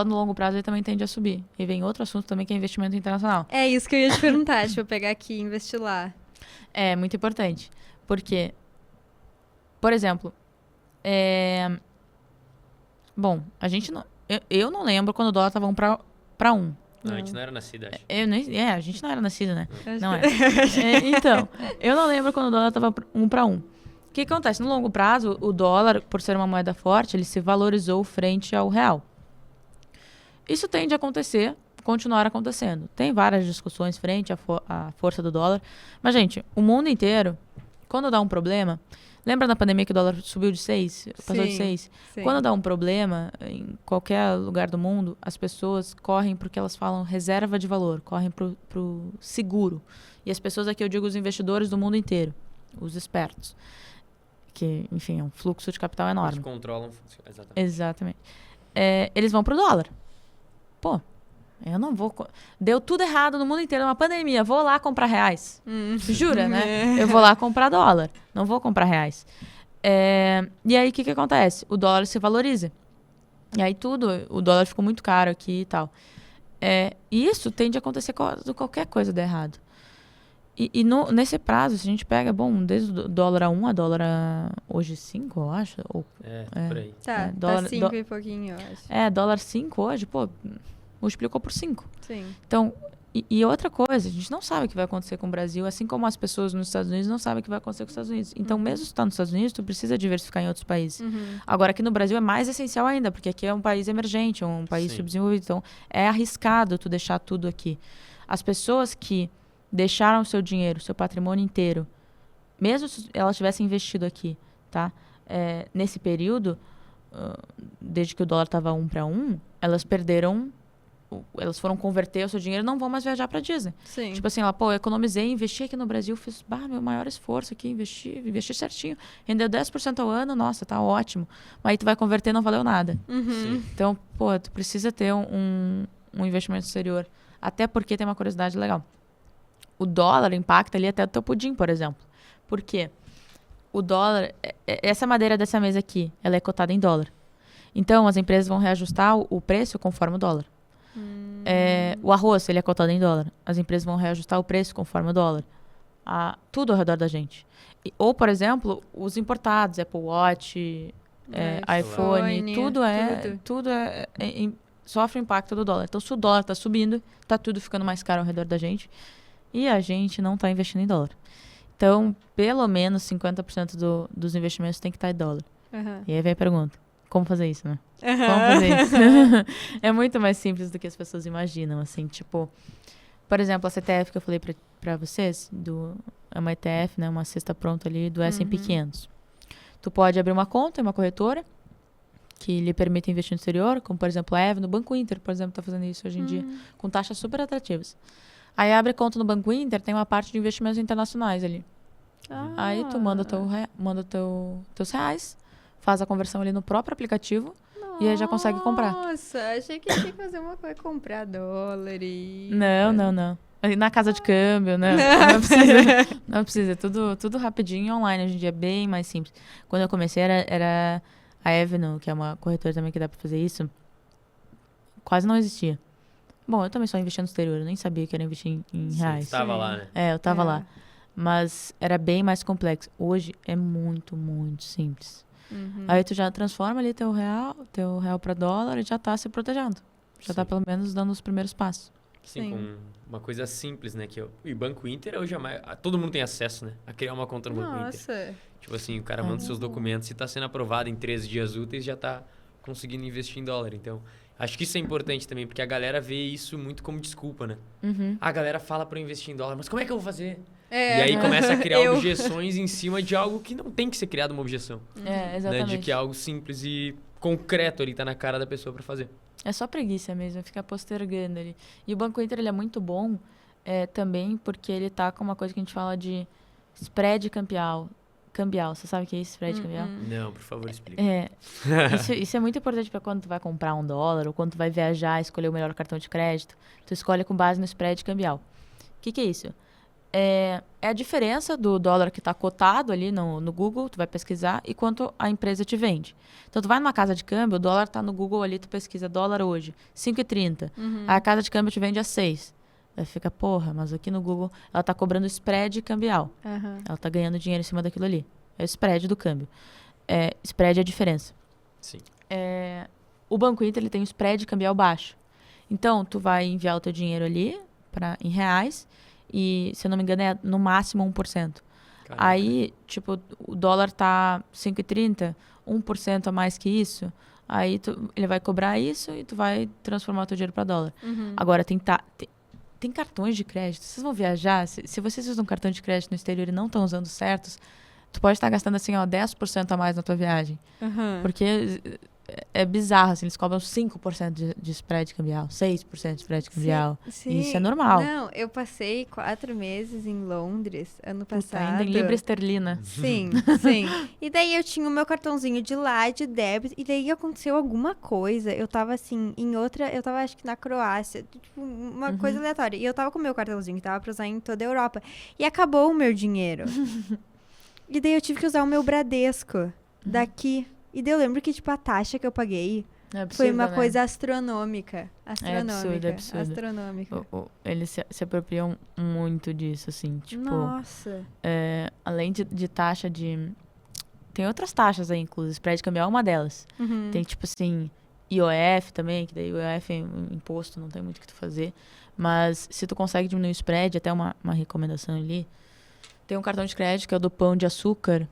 no longo prazo ele também tende a subir. E vem outro assunto também que é investimento internacional. É isso que eu ia te perguntar. Deixa eu pegar aqui e investir lá. É muito importante. Porque, por exemplo, bom, a gente não... Eu não lembro quando o dólar tava 1 pra 1. Não, a gente não era nascida, acho. A gente não era nascido, né? Acho Não que- é. Então, eu não lembro quando o dólar estava 1 para 1. O que acontece? No longo prazo, o dólar, por ser uma moeda forte, ele se valorizou frente ao real. Isso tende a acontecer, continuar acontecendo. Tem várias discussões frente à força do dólar. Mas, gente, o mundo inteiro, quando dá um problema... Lembra da pandemia que o dólar subiu de 6? Passou de Sim, 6? sim. Quando dá um problema, em qualquer lugar do mundo, as pessoas correm porque elas falam reserva de valor, correm pro seguro. E as pessoas aqui, eu digo os investidores do mundo inteiro, os espertos. Que, enfim, é um fluxo de capital Eles enorme. controlam. Exatamente. Exatamente. Eles vão pro dólar. Pô, eu não vou... Deu tudo errado no mundo inteiro, uma pandemia, vou lá comprar reais. Jura, né? Eu vou lá comprar dólar, não vou comprar reais. E aí, o que acontece? O dólar se valoriza. E aí o dólar ficou muito caro aqui e tal. E isso tende a acontecer quando qualquer coisa der errado. Nesse prazo, se a gente pega, desde o dólar a 1 a dólar a hoje 5, eu acho. Ou, Por aí. Tá, dólar- tá 5 e pouquinho, eu acho. dólar 5 hoje, multiplicou por 5. Sim. Então, e outra coisa, a gente não sabe o que vai acontecer com o Brasil, assim como as pessoas nos Estados Unidos não sabem o que vai acontecer com os Estados Unidos. Então, mesmo se tu tá nos Estados Unidos, tu precisa diversificar em outros países. Uhum. Agora, aqui no Brasil é mais essencial ainda, porque aqui é um país emergente, é um país Sim. subdesenvolvido. Então, é arriscado tu deixar tudo aqui. As pessoas que deixaram o seu dinheiro, seu patrimônio inteiro, mesmo se elas tivessem investido aqui, tá? Nesse período, desde que o dólar estava 1 para 1, elas perderam elas foram converter o seu dinheiro, não vão mais viajar pra Disney. Sim. Tipo assim, ela, pô, eu economizei, investi aqui no Brasil, fiz, meu maior esforço aqui, investi certinho. Rendeu 10% ao ano, nossa, tá ótimo. Mas aí tu vai converter, não valeu nada. Uhum. Então, pô, tu precisa ter um investimento exterior. Até porque tem uma curiosidade legal. O dólar impacta ali até o teu pudim, por exemplo. Por quê? O dólar, essa madeira dessa mesa aqui, ela é cotada em dólar. Então, as empresas vão reajustar o preço conforme o dólar. O arroz, ele é cotado em dólar. As empresas vão reajustar o preço conforme o dólar. Tudo ao redor da gente. Ou, por exemplo, os importados, Apple Watch, iPhone, tudo sofre o impacto do dólar. Então, se o dólar está subindo, está tudo ficando mais caro ao redor da gente. E a gente não está investindo em dólar. Então, pelo menos 50% dos investimentos tem que estar em dólar. Uhum. E aí vem a pergunta, como fazer isso, né? Uhum. Como fazer isso? É muito mais simples do que as pessoas imaginam, assim, tipo... Por exemplo, a CTF que eu falei pra vocês, é uma ETF, né? Uma cesta pronta ali do S&P 500. Tu pode abrir uma conta em uma corretora que lhe permite investir no exterior, como, por exemplo, a Avenue, o Banco Inter, por exemplo, tá fazendo isso hoje em dia, com taxas super atrativas. Aí abre conta no Banco Inter, tem uma parte de investimentos internacionais ali. Aí tu manda teus reais, faz a conversão ali no próprio aplicativo e aí já consegue comprar. Nossa, achei que tinha que fazer uma coisa, comprar dólar e... Não. Na casa de câmbio, não precisa. Não precisa, é tudo rapidinho online, hoje em dia é bem mais simples. Quando eu comecei era a Avenue, que é uma corretora também que dá pra fazer isso, quase não existia. Bom, eu também só investia no exterior, eu nem sabia que era investir em reais. Você tava lá, né? Eu tava lá. Mas era bem mais complexo. Hoje é muito, muito simples. Aí tu já transforma ali teu real pra dólar e já tá se protegendo. Já tá pelo menos dando os primeiros passos. Sim, com uma coisa simples, né? E Banco Inter hoje todo mundo tem acesso, né? A criar uma conta no Banco Inter. Tipo assim, o cara manda seus documentos e tá sendo aprovado em 13 dias úteis, já tá conseguindo investir em dólar. Então, acho que isso é importante também, porque a galera vê isso muito como desculpa, né? A galera fala pra eu investir em dólar, mas como é que eu vou fazer? E aí começa a criar objeções em cima de algo que não tem que ser criado uma objeção. Exatamente. Né? De que é algo simples e concreto ali, tá na cara da pessoa pra fazer. É só preguiça mesmo, ficar postergando ali. E o Banco Inter, ele é muito bom também porque ele tá com uma coisa que a gente fala de spread cambial. Você sabe o que é isso, spread cambial? Não, por favor, explica. Isso é muito importante para quando tu vai comprar $1 ou quando tu vai viajar, escolher o melhor cartão de crédito. Tu escolhe com base no spread cambial. O que é isso? É a diferença do dólar que está cotado ali no Google, tu vai pesquisar, e quanto a empresa te vende. Então, tu vai numa casa de câmbio, o dólar está no Google ali, tu pesquisa dólar hoje, 5,30. A casa de câmbio te vende a 6. Aí fica, porra, mas aqui no Google ela está cobrando spread cambial. Ela está ganhando dinheiro em cima daquilo ali. É o spread do câmbio. Spread é a diferença. Sim. O Banco Inter ele tem um spread cambial baixo. Então, tu vai enviar o teu dinheiro ali em reais e, se eu não me engano, é no máximo 1%. Caraca. Aí, tipo, o dólar tá 5,30, 1% a mais que isso, aí ele vai cobrar isso e tu vai transformar o teu dinheiro para dólar. Agora, tem cartões de crédito. Vocês vão viajar, se vocês usam cartão de crédito no exterior e não estão usando certos, tu pode estar gastando assim, 10% a mais na tua viagem. Porque é bizarro, assim, eles cobram 5% de spread cambial, 6% de spread cambial. Sim. Isso é normal. Não, eu passei 4 meses em Londres ano passado. Ainda em libra esterlina. Sim. E daí eu tinha o meu cartãozinho de lá, de débito, e daí aconteceu alguma coisa. Eu tava assim, eu tava acho que na Croácia, tipo, uma coisa aleatória. E eu tava com o meu cartãozinho, que tava pra usar em toda a Europa. E acabou o meu dinheiro. E daí eu tive que usar o meu Bradesco daqui. E daí eu lembro que, tipo, a taxa que eu paguei foi uma coisa astronômica. Astronômica. Eles se apropriam muito disso, assim, tipo... Nossa! Além de taxa de... Tem outras taxas aí, inclusive. Spread cambial é uma delas. Tem, tipo assim, IOF também, que daí o IOF é um imposto, não tem muito o que tu fazer. Mas se tu consegue diminuir o spread, até uma recomendação ali, tem um cartão de crédito que é o do Pão de Açúcar,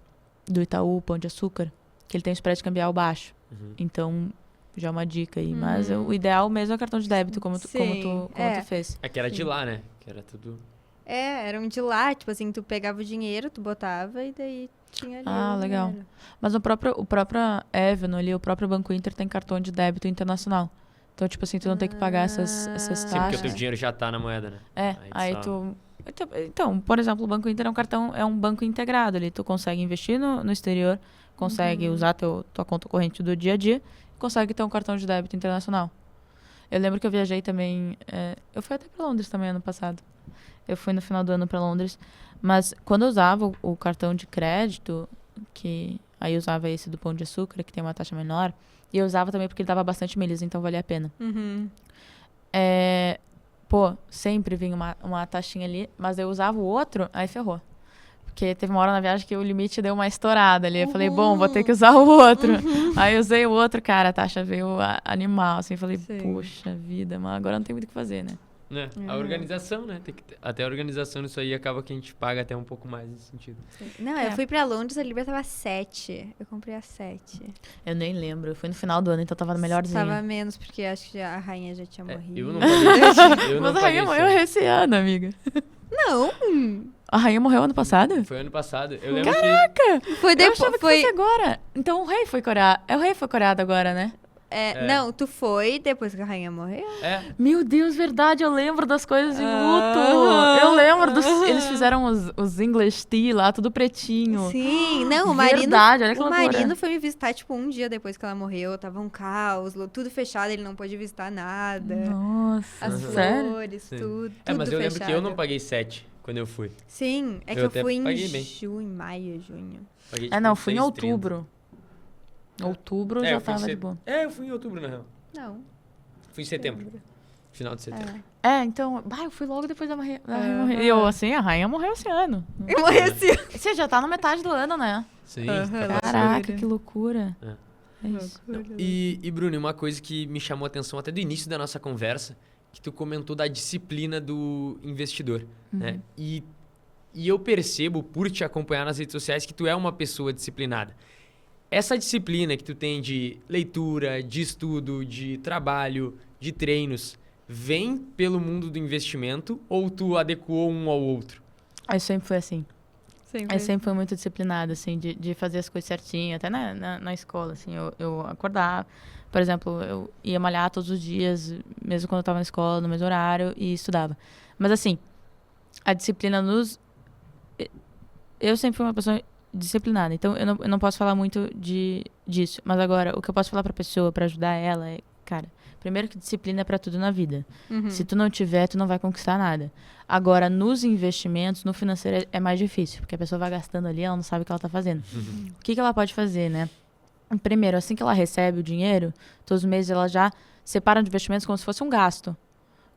do Itaú, Pão de Açúcar, que ele tem um spread cambial baixo. Então, já é uma dica aí. Mas o ideal mesmo é o cartão de débito, como tu fez. É que era de lá, né? Que era tudo... era um de lá. Tipo assim, tu pegava o dinheiro, tu botava e daí tinha ali legal. Dinheiro. Mas o próprio Avenue ali, o próprio Banco Inter tem cartão de débito internacional. Então, tipo assim, tu não tem que pagar essas Sim, porque o taxas. teu dinheiro já tá na moeda, né? Aí só- tu... Então, por exemplo, o Banco Inter é um banco integrado ali. Tu consegue investir no exterior, consegue usar tua conta corrente do dia a dia, consegue ter um cartão de débito internacional. Eu lembro que eu viajei também... eu fui até pra Londres também ano passado. Eu fui no final do ano pra Londres. Mas quando eu usava o cartão de crédito, que aí eu usava esse do Pão de Açúcar, que tem uma taxa menor, e eu usava também porque ele dava bastante milhas, então valia a pena. Sempre vinha uma taxinha ali, mas eu usava o outro, aí ferrou. Porque teve uma hora na viagem que o limite deu uma estourada ali. Eu falei, bom, vou ter que usar o outro. Aí usei o outro, cara, a taxa veio animal, assim. Falei, puxa vida, mas agora não tem muito o que fazer, né? A organização, né? Até a organização nisso aí acaba que a gente paga até um pouco mais nesse sentido. Não, eu fui pra Londres, a Libra tava 7. Eu comprei a 7. Eu nem lembro, eu fui no final do ano, então tava melhorzinho. Tava menos, porque acho que a rainha já tinha morrido. Eu não paguei. Mas a rainha morreu esse ano, amiga. Não! A rainha morreu ano passado? Foi ano passado. Eu lembro Caraca! Foi Eu depois. achava que fosse agora. Então o rei foi coreado. O rei foi coreado agora, né? Não, tu foi depois que a rainha morreu? Meu Deus, verdade, eu lembro das coisas em luto. Eu lembro eles fizeram os English tea lá, tudo pretinho. Sim, não, o Marino. Verdade, olha que o loucura. Marino foi me visitar, tipo, um dia depois que ela morreu. Tava um caos, tudo fechado, ele não pôde visitar nada. Nossa, As sério? flores, Sim. tudo. Mas eu lembro fechado. que eu não paguei 7 quando eu fui. Sim, é que Eu eu até fui em paguei bem. maio, junho. Paguei, tipo, Não, fui em 6,30. outubro. Outubro já eu fui em tava de boa. eu fui em outubro, na real. Não. Fui em setembro. Final de setembro. Então, eu fui logo depois da rainha morrer. E eu, assim, a rainha morreu esse ano. Eu morri assim. Você já tá na metade do ano, né? Sim. Caraca, que loucura. É isso. E Bruno, uma coisa que me chamou a atenção até do início da nossa conversa, que tu comentou da disciplina do investidor, né? E eu percebo, por te acompanhar nas redes sociais, que tu é uma pessoa disciplinada. Essa disciplina que tu tem de leitura, de estudo, de trabalho, de treinos, vem pelo mundo do investimento ou tu adequou um ao outro? Eu sempre fui assim. Eu sempre fui muito disciplinada, assim, de fazer as coisas certinho, até na escola, assim, eu acordava, por exemplo, eu ia malhar todos os dias, mesmo quando eu estava na escola, no mesmo horário, e estudava. Mas, assim, a disciplina eu sempre fui uma pessoa disciplinada, então eu não posso falar muito disso, mas agora, o que eu posso falar pra pessoa, pra ajudar ela, é, cara, primeiro que disciplina é pra tudo na vida. Se tu não tiver, tu não vai conquistar nada. Agora, nos investimentos, no financeiro é mais difícil, porque a pessoa vai gastando ali, ela não sabe o que ela tá fazendo. O que ela pode fazer, né? Primeiro, assim que ela recebe o dinheiro, todos os meses ela já separa de investimentos como se fosse um gasto.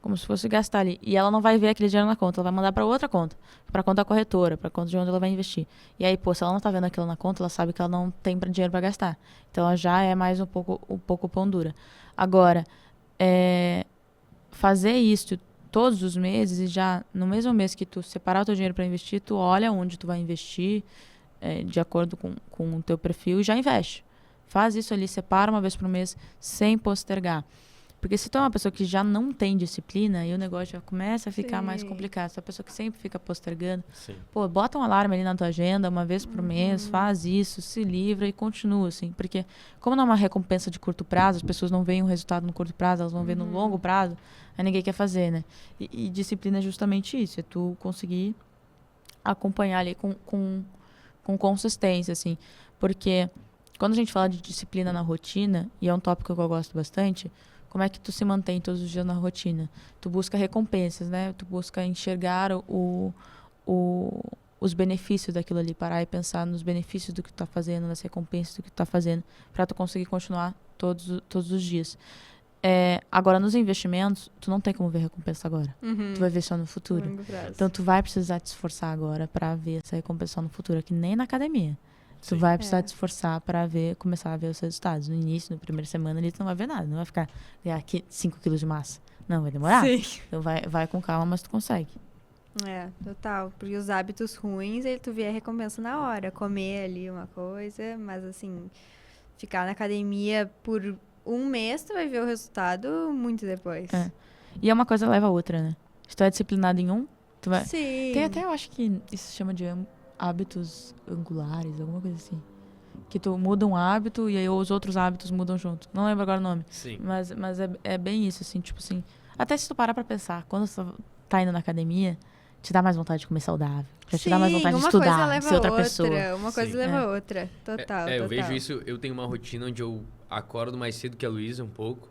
Como se fosse gastar ali. E ela não vai ver aquele dinheiro na conta, ela vai mandar para outra conta. Para conta da corretora, para conta de onde ela vai investir. E aí, se ela não tá vendo aquilo na conta, ela sabe que ela não tem dinheiro para gastar. Então, ela já é mais um pouco pão dura. Agora, fazer isso todos os meses e já no mesmo mês que tu separar o teu dinheiro para investir, tu olha onde tu vai investir de acordo com o teu perfil e já investe. Faz isso ali, separa uma vez por mês sem postergar. Porque se tu é uma pessoa que já não tem disciplina, aí o negócio já começa a ficar mais complicado. Se é uma pessoa que sempre fica postergando, bota um alarme ali na tua agenda uma vez por mês, faz isso, se livra e continua, assim. Porque como não é uma recompensa de curto prazo, as pessoas não veem o resultado no curto prazo, elas vão ver no longo prazo, aí ninguém quer fazer, né? E disciplina é justamente isso, é tu conseguir acompanhar ali com consistência, assim. Porque quando a gente fala de disciplina na rotina, e é um tópico que eu gosto bastante, como é que tu se mantém todos os dias na rotina? Tu busca recompensas, né? Tu busca enxergar os benefícios daquilo ali, parar e pensar nos benefícios do que tu tá fazendo, nas recompensas do que tu tá fazendo, para tu conseguir continuar todos os dias. Agora, nos investimentos, tu não tem como ver recompensa agora. Tu vai ver só no futuro. Então, tu vai precisar te esforçar agora para ver essa recompensa no futuro, que nem na academia. Tu vai precisar te esforçar para começar a ver os resultados. No início, na primeira semana, ali tu não vai ver nada. Não vai ficar aqui 5 quilos de massa. Não, vai demorar. Sim. Então vai com calma, mas tu consegue. Total. Porque os hábitos ruins, tu vê a recompensa na hora. Comer ali uma coisa, mas assim, ficar na academia por um mês, tu vai ver o resultado muito depois. E uma coisa leva a outra, né? Se tu é disciplinado em um, tu vai... Sim. Tem até, eu acho que isso se chama de hábitos angulares, alguma coisa assim. que tu muda um hábito e aí os outros hábitos mudam junto. Não lembro agora o nome. Sim. Mas é bem isso, assim, tipo assim. Até se tu parar pra pensar, quando tu tá indo na academia, te dá mais vontade de comer saudável. Já te dá mais vontade de uma coisa estudar, leva ser outra a outra, pessoa. uma coisa Sim. leva a outra. Total, Eu total. vejo isso, eu tenho uma rotina onde eu acordo mais cedo que a Luísa um pouco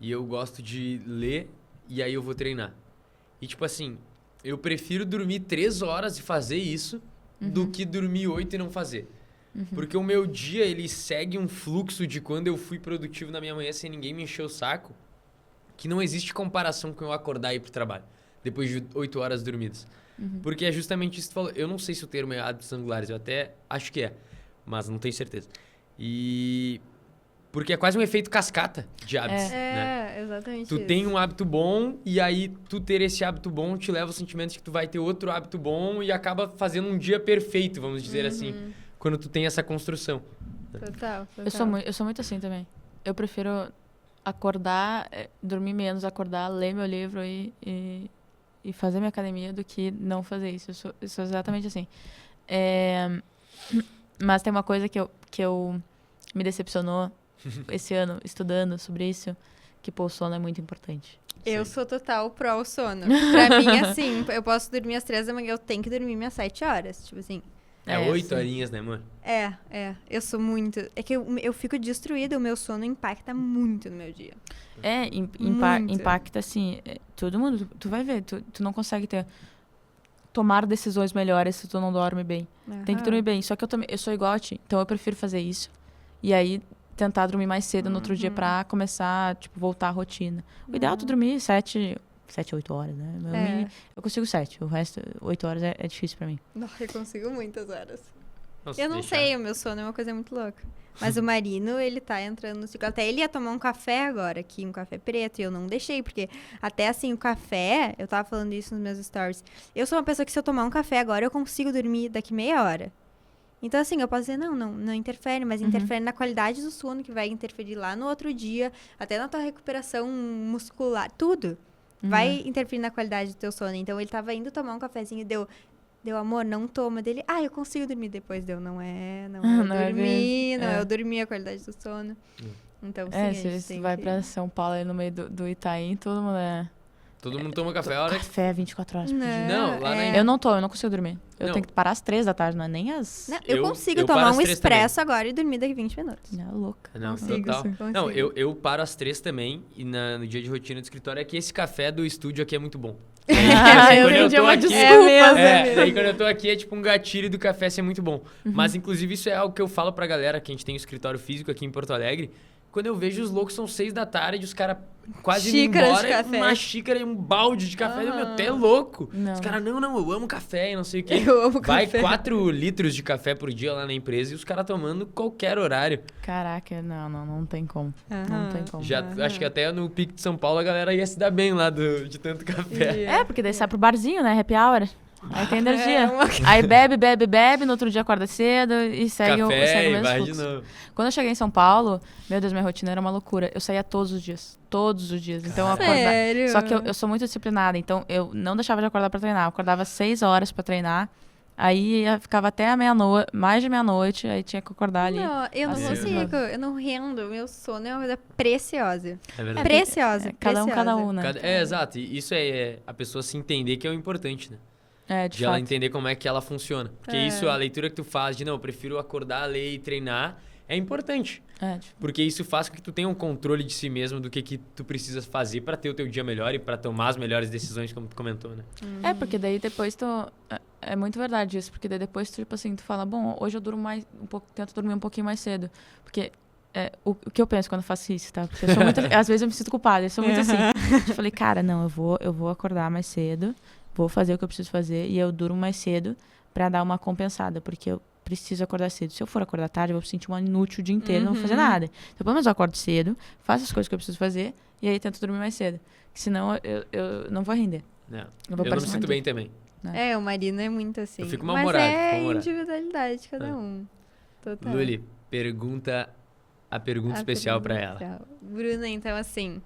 e eu gosto de ler e aí eu vou treinar. E tipo assim, eu prefiro dormir 3 horas e fazer isso do que dormir 8 e não fazer. Porque o meu dia, ele segue um fluxo de quando eu fui produtivo na minha manhã sem ninguém me encher o saco, que não existe comparação com eu acordar e ir pro trabalho, depois de 8 horas dormidas. Porque é justamente isso que tu falou. Eu não sei se o termo é hábitos angulares, eu até acho que é, mas não tenho certeza. E... porque é quase um efeito cascata de hábitos, né? Exatamente Tu isso. tem um hábito bom e aí tu ter esse hábito bom te leva ao sentimento de que tu vai ter outro hábito bom e acaba fazendo um dia perfeito, vamos dizer assim, quando tu tem essa construção. Total. Eu sou muito assim também. Eu prefiro acordar, dormir menos, acordar, ler meu livro e fazer minha academia do que não fazer isso. Eu sou exatamente assim. Mas tem uma coisa que eu me decepcionou esse ano estudando sobre isso, que pô, o sono é muito importante. Eu sou total pró sono. Pra mim, assim, eu posso dormir às 3 da manhã, eu tenho que dormir minhas 7 horas. Tipo assim. É 8 sim. horinhas, né, mano? Eu sou muito. É que eu fico destruída, o meu sono impacta muito no meu dia. Muito. Impacta, assim, todo mundo, tu vai ver, tu não consegue tomar decisões melhores se tu não dorme bem. Tem que dormir bem. Só que eu sou igual a ti, então eu prefiro fazer isso. E aí, tentar dormir mais cedo no outro dia pra começar, tipo, voltar à rotina. O ideal é tu dormir 7, 8 horas, né? Eu consigo 7, o resto, 8 horas é difícil pra mim. Nossa, eu consigo muitas horas. Nossa, Eu não sei, o meu sono é uma coisa muito louca. Mas o Marino, ele tá entrando no ciclo. Até ele ia tomar um café agora aqui, um café preto, e eu não deixei, porque até assim, o café, eu tava falando isso nos meus stories, eu sou uma pessoa que se eu tomar um café agora, eu consigo dormir daqui meia hora. Então, assim, eu posso dizer, não interfere, mas interfere na qualidade do sono, que vai interferir lá no outro dia, até na tua recuperação muscular, tudo. Vai interferir na qualidade do teu sono. Então, ele tava indo tomar um cafezinho e deu, amor, não toma. Dele, eu consigo dormir depois. Não é eu dormir a qualidade do sono. Então, sim, a gente se tem vai que... pra São Paulo aí no meio do Itaim, todo mundo Todo mundo toma café a hora que... Café 24 horas por dia. Não, lá na... Eu não consigo dormir. Eu Não. tenho que parar às 3 da tarde, não é nem às... Não, eu consigo eu paro tomar às um 3 expresso agora e dormir daqui 20 minutos. Não, louca. Não, Consigo, total. sim, consigo. Não, eu paro às 3 também e no dia de rotina do escritório é que esse café do estúdio aqui é muito bom. Eu Quando eu entendi, tô uma aqui- desculpa. Daí quando eu tô aqui é tipo um gatilho do café ser muito bom. Mas inclusive isso é algo que eu falo pra galera que a gente tem um escritório físico aqui em Porto Alegre. Quando eu vejo os loucos são 6 da tarde, os caras quase indo Xícaras de embora, café. uma xícara e um balde de café. Meu, até é louco. Não. Os caras, não, eu amo café e não sei o quê. Eu amo Vai café. 4 litros de café por dia lá na empresa e os caras tomando qualquer horário. Caraca, não tem como. Não tem como. Já, acho que até no Pico de São Paulo a galera ia se dar bem lá de tanto café. Porque daí sai pro barzinho, né? Happy hour. Aí tem energia. uma- Aí bebe, no outro dia acorda cedo e segue o Café e mesmo vai de fluxo. novo. Quando eu cheguei em São Paulo, meu Deus, minha rotina era uma loucura. Eu saía todos os dias. Então eu acordava. Sério? Só que eu sou muito disciplinada, então eu não deixava de acordar pra treinar. Eu acordava 6 horas pra treinar. Aí ficava até a meia-noite, mais de meia-noite, aí tinha que acordar ali. Não, eu não às Assim, 6 consigo, horas. eu não rendo. Meu sono é uma coisa preciosa. É verdade. Preciosa, Cada preciosa. um, né? Exato. E isso é a pessoa se entender que é o importante, né? De De ela fato. entender como é que ela funciona. Porque isso, a leitura que tu faz de, não, eu prefiro acordar, ler e treinar, é importante. Porque isso faz com que tu tenha um controle de si mesmo do que tu precisas fazer pra ter o teu dia melhor e pra tomar as melhores decisões, como tu comentou, né? Porque daí depois tu... É muito verdade isso, porque daí depois tu, tipo assim, tu fala, bom, hoje eu durmo mais um pouco, tento dormir um pouquinho mais cedo. Porque o que eu penso quando eu faço isso, tá? Porque eu sou muito, às vezes eu me sinto culpada, eu sou muito assim. Eu falei, cara, não, eu vou acordar mais cedo, vou fazer o que eu preciso fazer e eu durmo mais cedo pra dar uma compensada, porque eu preciso acordar cedo. Se eu for acordar tarde, eu vou me sentir uma inútil o dia inteiro, não vou fazer nada. Então, pelo menos eu acordo cedo, faço as coisas que eu preciso fazer e aí tento dormir mais cedo. Porque senão eu não vou render. Não. Eu vou Eu não me parecer sinto muito- bem também. O Marino é muito assim. Eu fico Mas mal-humorado, é mal-humorado. individualidade de cada um. Total. Luli, a pergunta especial pra ela. Bruna, então assim,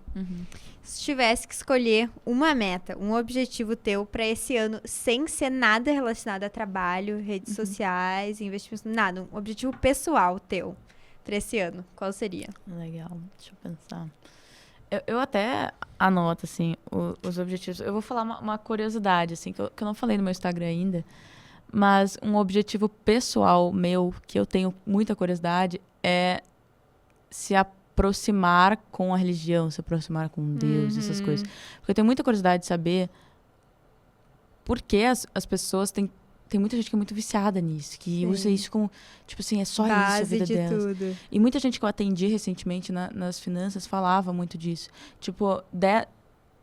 Se tivesse que escolher uma meta, um objetivo teu pra esse ano, sem ser nada relacionado a trabalho, redes sociais, investimentos, nada, um objetivo pessoal teu pra esse ano, qual seria? Legal, deixa eu pensar. Eu até anoto, assim, os objetivos. Eu vou falar uma curiosidade, assim, que eu não falei no meu Instagram ainda, mas um objetivo pessoal meu, que eu tenho muita curiosidade, é se aproximar com a religião, se aproximar com Deus, essas coisas. Porque eu tenho muita curiosidade de saber por que as pessoas têm... Tem muita gente que é muito viciada nisso, que usa isso como, tipo assim, é só isso a vida de delas. tudo. E muita gente que eu atendi recentemente nas finanças falava muito disso. Tipo,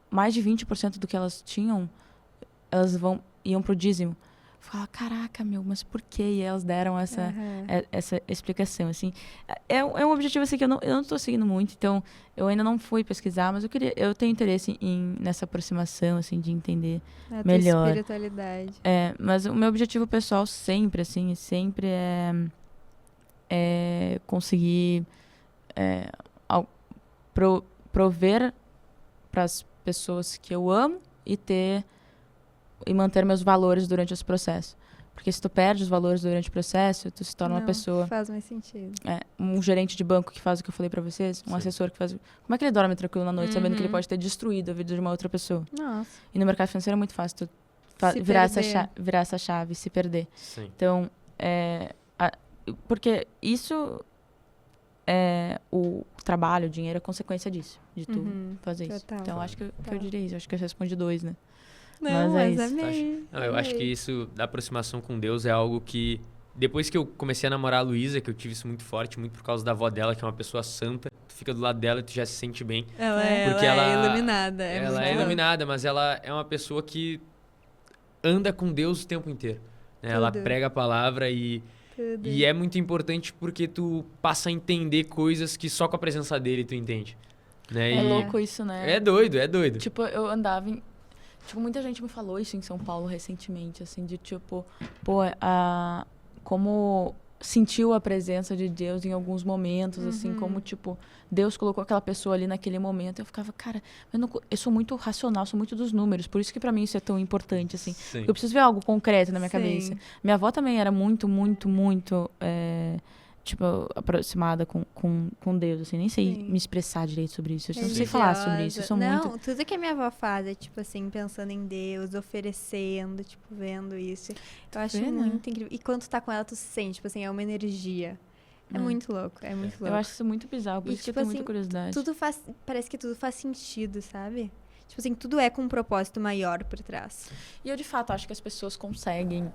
mais de 20% do que elas tinham, elas iam pro dízimo. Fala, caraca, mas por quê? E elas deram essa explicação, assim. É um objetivo, assim, que eu não tô seguindo muito, então eu ainda não fui pesquisar, mas eu tenho interesse nessa aproximação, assim, de entender A melhor. tua espiritualidade. Mas o meu objetivo pessoal sempre, assim, sempre é conseguir prover para as pessoas que eu amo e manter meus valores durante esse processo. Porque se tu perde os valores durante o processo, tu se torna uma pessoa... Faz mais sentido. Um gerente de banco que faz o que eu falei pra vocês, um assessor que faz... Como é que ele dorme tranquilo na noite, sabendo que ele pode ter destruído a vida de uma outra pessoa? Nossa. E no mercado financeiro é muito fácil tu virar essa chave e se perder. Sim. Então, porque isso o trabalho, o dinheiro é consequência disso, de tu fazer isso. Total. Então, acho que eu diria isso. Acho que eu respondi 2, né? Não, Mas mas isso. amei. Eu acho que isso da aproximação com Deus é algo que, depois que eu comecei a namorar a Luísa, que eu tive isso muito forte, muito por causa da avó dela, que é uma pessoa santa, tu fica do lado dela e tu já se sente bem. Porque Ela é iluminada. Ela é iluminada, mas ela é uma pessoa que anda com Deus o tempo inteiro. Né? Ela prega a palavra e é muito importante porque tu passa a entender coisas que só com a presença dele tu entende. Né? É louco isso, né? É doido. Tipo, eu andava em... Tipo, muita gente me falou isso em São Paulo recentemente, assim, de tipo... como sentiu a presença de Deus em alguns momentos, assim, como, tipo, Deus colocou aquela pessoa ali naquele momento. Eu ficava, cara, eu sou muito racional, sou muito dos números, por isso que pra mim isso é tão importante, assim. Porque eu preciso ver algo concreto na minha cabeça. Minha avó também era muito, muito, muito, tipo, aproximada com Deus, assim. Nem sei me expressar direito sobre isso. Eu não sei falar sobre isso. Eu sou muito... Tudo que a minha avó faz é, tipo assim, pensando em Deus, oferecendo, tipo, vendo isso. Eu acho muito incrível. E quando tu tá com ela, tu se sente, tipo assim, é uma energia. É muito louco, é muito louco. Eu acho isso muito bizarro, por isso que eu tenho muita curiosidade. Parece que tudo faz sentido, sabe? Tipo assim, tudo é com um propósito maior por trás. E eu, de fato, acho que as pessoas conseguem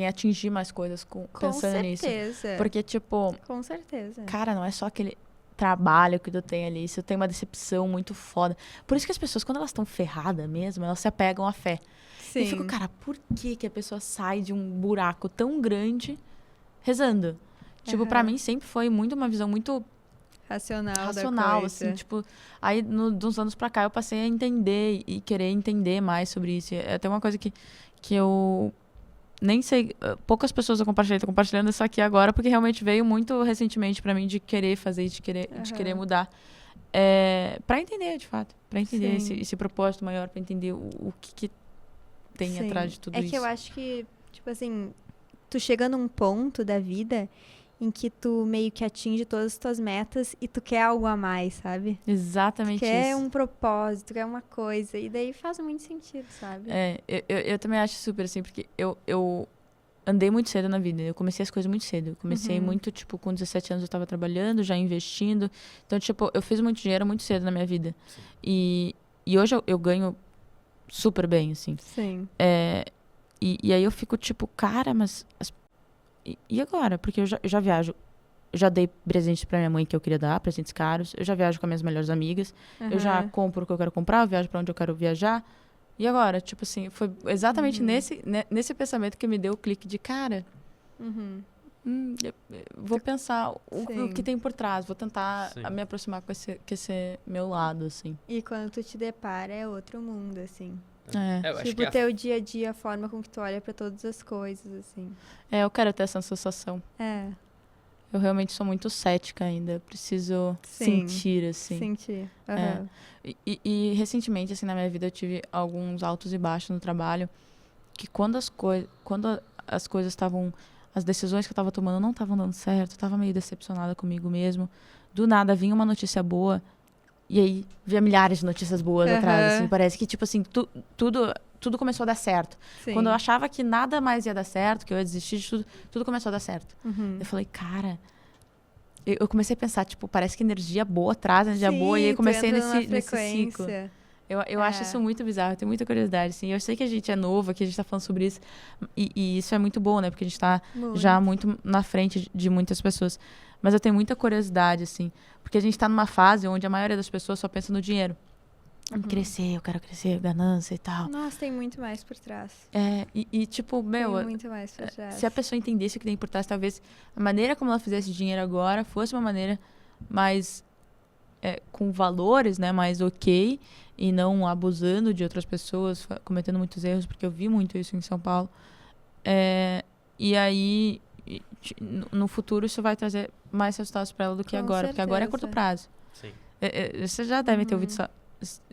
atingir mais coisas pensando nisso. Com certeza. Porque, tipo... Com certeza. Cara, não é só aquele trabalho que tu tem ali. Isso tem uma decepção muito foda. Por isso que as pessoas, quando elas estão ferradas mesmo, elas se apegam à fé. Sim. E eu fico, cara, por que a pessoa sai de um buraco tão grande rezando? Tipo, pra mim sempre foi muito uma visão muito... Racional da coisa. Assim, tipo... Aí, dos anos pra cá, eu passei a entender e querer entender mais sobre isso. É até uma coisa que eu... Nem sei, poucas pessoas eu compartilhei, tô compartilhando isso aqui agora, porque realmente veio muito recentemente pra mim de querer fazer, de querer mudar. Pra entender, de fato. Pra entender esse propósito maior, pra entender o que tem atrás de tudo isso. É que eu acho que, tipo assim, tu chega num ponto da vida em que tu meio que atinge todas as tuas metas e tu quer algo a mais, sabe? Exatamente isso. Quer um propósito, quer uma coisa. E daí faz muito sentido, sabe? Eu também acho super assim, porque eu andei muito cedo na vida. Eu comecei as coisas muito cedo. Eu comecei muito, tipo, com 17 anos eu tava trabalhando, já investindo. Então, tipo, eu fiz muito dinheiro muito cedo na minha vida. E hoje eu ganho super bem, assim. Sim. E aí eu fico, tipo, cara, mas... E agora? Porque eu já viajo. Eu já dei presentes pra minha mãe que eu queria dar, presentes caros. Eu já viajo com as minhas melhores amigas. Eu já compro o que eu quero comprar, eu viajo pra onde eu quero viajar. E agora? Tipo assim, foi exatamente nesse pensamento que me deu o clique de, cara... vou pensar o que tem por trás. Vou tentar me aproximar com esse meu lado, assim. E quando tu te depara, é outro mundo, assim. Tipo, o teu dia a dia, a forma com que tu olha pra todas as coisas, assim. Eu quero ter essa sensação. eu realmente sou muito cética ainda. Eu preciso Sim. sentir, assim. Sentir. É. Aham. E recentemente, assim, na minha vida, eu tive alguns altos e baixos no trabalho, que quando as coisas estavam... As decisões que eu tava tomando não estavam dando certo, eu tava meio decepcionada comigo mesmo. Do nada, vinha uma notícia boa, e aí via milhares de notícias boas atrás, assim. Parece que, tipo assim, tudo começou a dar certo. Sim. Quando eu achava que nada mais ia dar certo, que eu ia desistir de tudo, tudo começou a dar certo. Uhum. Eu falei, cara... Eu comecei a pensar, tipo, parece que energia boa traz energia Sim, boa, e aí eu tu comecei entra numa nesse ciclo. frequência. Eu acho isso muito bizarro, eu tenho muita curiosidade, assim. Eu sei que a gente é novo, aqui a gente tá falando sobre isso, e isso é muito bom, né? Porque a gente tá já muito na frente de muitas pessoas. Mas eu tenho muita curiosidade, assim, porque a gente tá numa fase onde a maioria das pessoas só pensa no dinheiro. Crescer, eu quero crescer, ganância e tal. Nossa, tem muito mais por trás. Tipo, meu, Tem muito mais por trás. se a pessoa entendesse o que tem por trás, talvez a maneira como ela fizesse dinheiro agora fosse uma maneira mais com valores, né, mais ok, e não abusando de outras pessoas, cometendo muitos erros, porque eu vi muito isso em São Paulo. E aí, no futuro, isso vai trazer mais resultados para ela do que Com agora, porque agora é curto certeza. prazo. Sim. Vocês já devem ter ouvido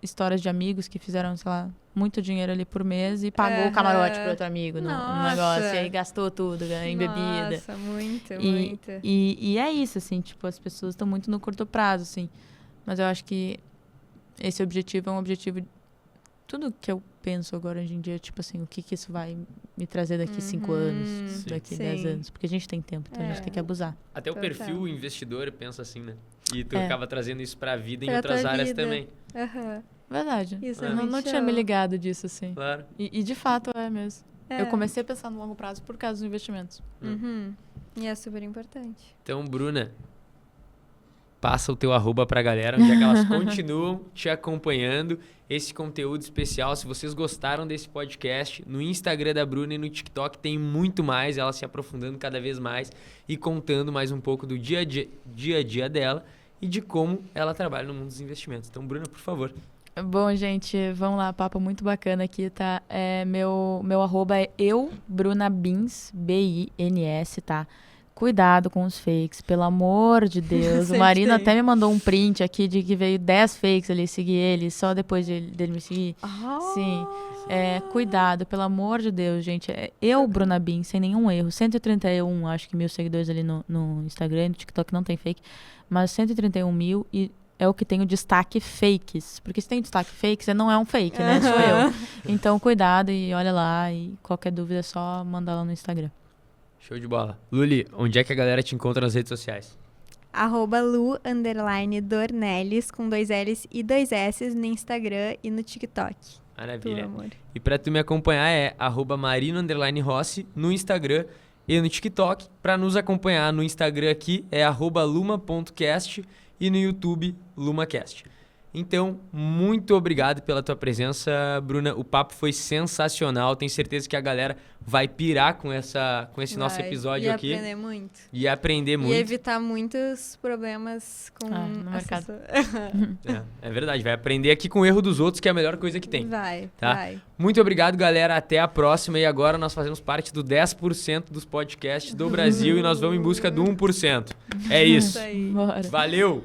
histórias de amigos que fizeram, sei lá, muito dinheiro ali por mês e pagou o camarote pro outro amigo no Nossa. negócio, e aí gastou tudo em bebida. Nossa, muito. E é isso, assim, tipo, as pessoas estão muito no curto prazo, assim. Mas eu acho que esse objetivo é um objetivo... Tudo que eu penso agora hoje em dia, tipo assim, o que isso vai me trazer daqui 5 anos, Sim. daqui Sim. 10 anos. Porque a gente tem tempo, então a gente tem que abusar. Até o Total. perfil investidor pensa assim, né? E tu É. acaba trazendo isso pra vida em Pra outras tua áreas vida. também. Aham. Verdade. Isso Eu é não muito tinha me show. ligado disso, assim. Claro. E de fato é mesmo. É. Eu comecei a pensar no longo prazo por causa dos investimentos. Uhum. E é super importante. Então, Bruna, passa o teu @ pra galera, onde é que elas continuam te acompanhando. Esse conteúdo especial, se vocês gostaram desse podcast, no Instagram da Bruna e no TikTok tem muito mais, ela se aprofundando cada vez mais e contando mais um pouco do dia a dia dela e de como ela trabalha no mundo dos investimentos. Então, Bruna, por favor. Bom, gente, vamos lá, papo muito bacana aqui, tá? Meu @ é eubrunaBins, BINS, tá? Cuidado com os fakes, pelo amor de Deus. O Sempre Marino tem. até me mandou um print aqui de que veio 10 fakes ali, seguir ele, só depois dele me seguir. Sim. Cuidado, pelo amor de Deus, gente. Eu, Bruna Bin, sem nenhum erro. 131, acho que 1.000 seguidores ali no Instagram, no TikTok não tem fake. Mas 131 mil e é o que tem o destaque fakes. Porque se tem destaque fakes, não é um fake, né? Sou eu. Então, cuidado e olha lá. E qualquer dúvida é só mandar lá no Instagram. Show de bola. Luli, onde é que a galera te encontra nas redes sociais? @Lu_Dornelles, com 2 L's e 2 S's no Instagram e no TikTok. Maravilha. Tu, amor. E pra tu me acompanhar é @Marino_Rossi no Instagram e no TikTok. Pra nos acompanhar no Instagram aqui é @luma.cast e no YouTube LumaCast. Então, muito obrigado pela tua presença, Bruna. O papo foi sensacional. Tenho certeza que a galera vai pirar com esse nosso episódio aqui. E aprender muito. E aprender E muito. evitar muitos problemas com no mercado. É verdade. Vai aprender aqui com o erro dos outros, que é a melhor coisa que tem. Vai. Muito obrigado, galera. Até a próxima. E agora nós fazemos parte do 10% dos podcasts do Brasil e nós vamos em busca do 1%. É isso. Isso aí. Bora. Valeu!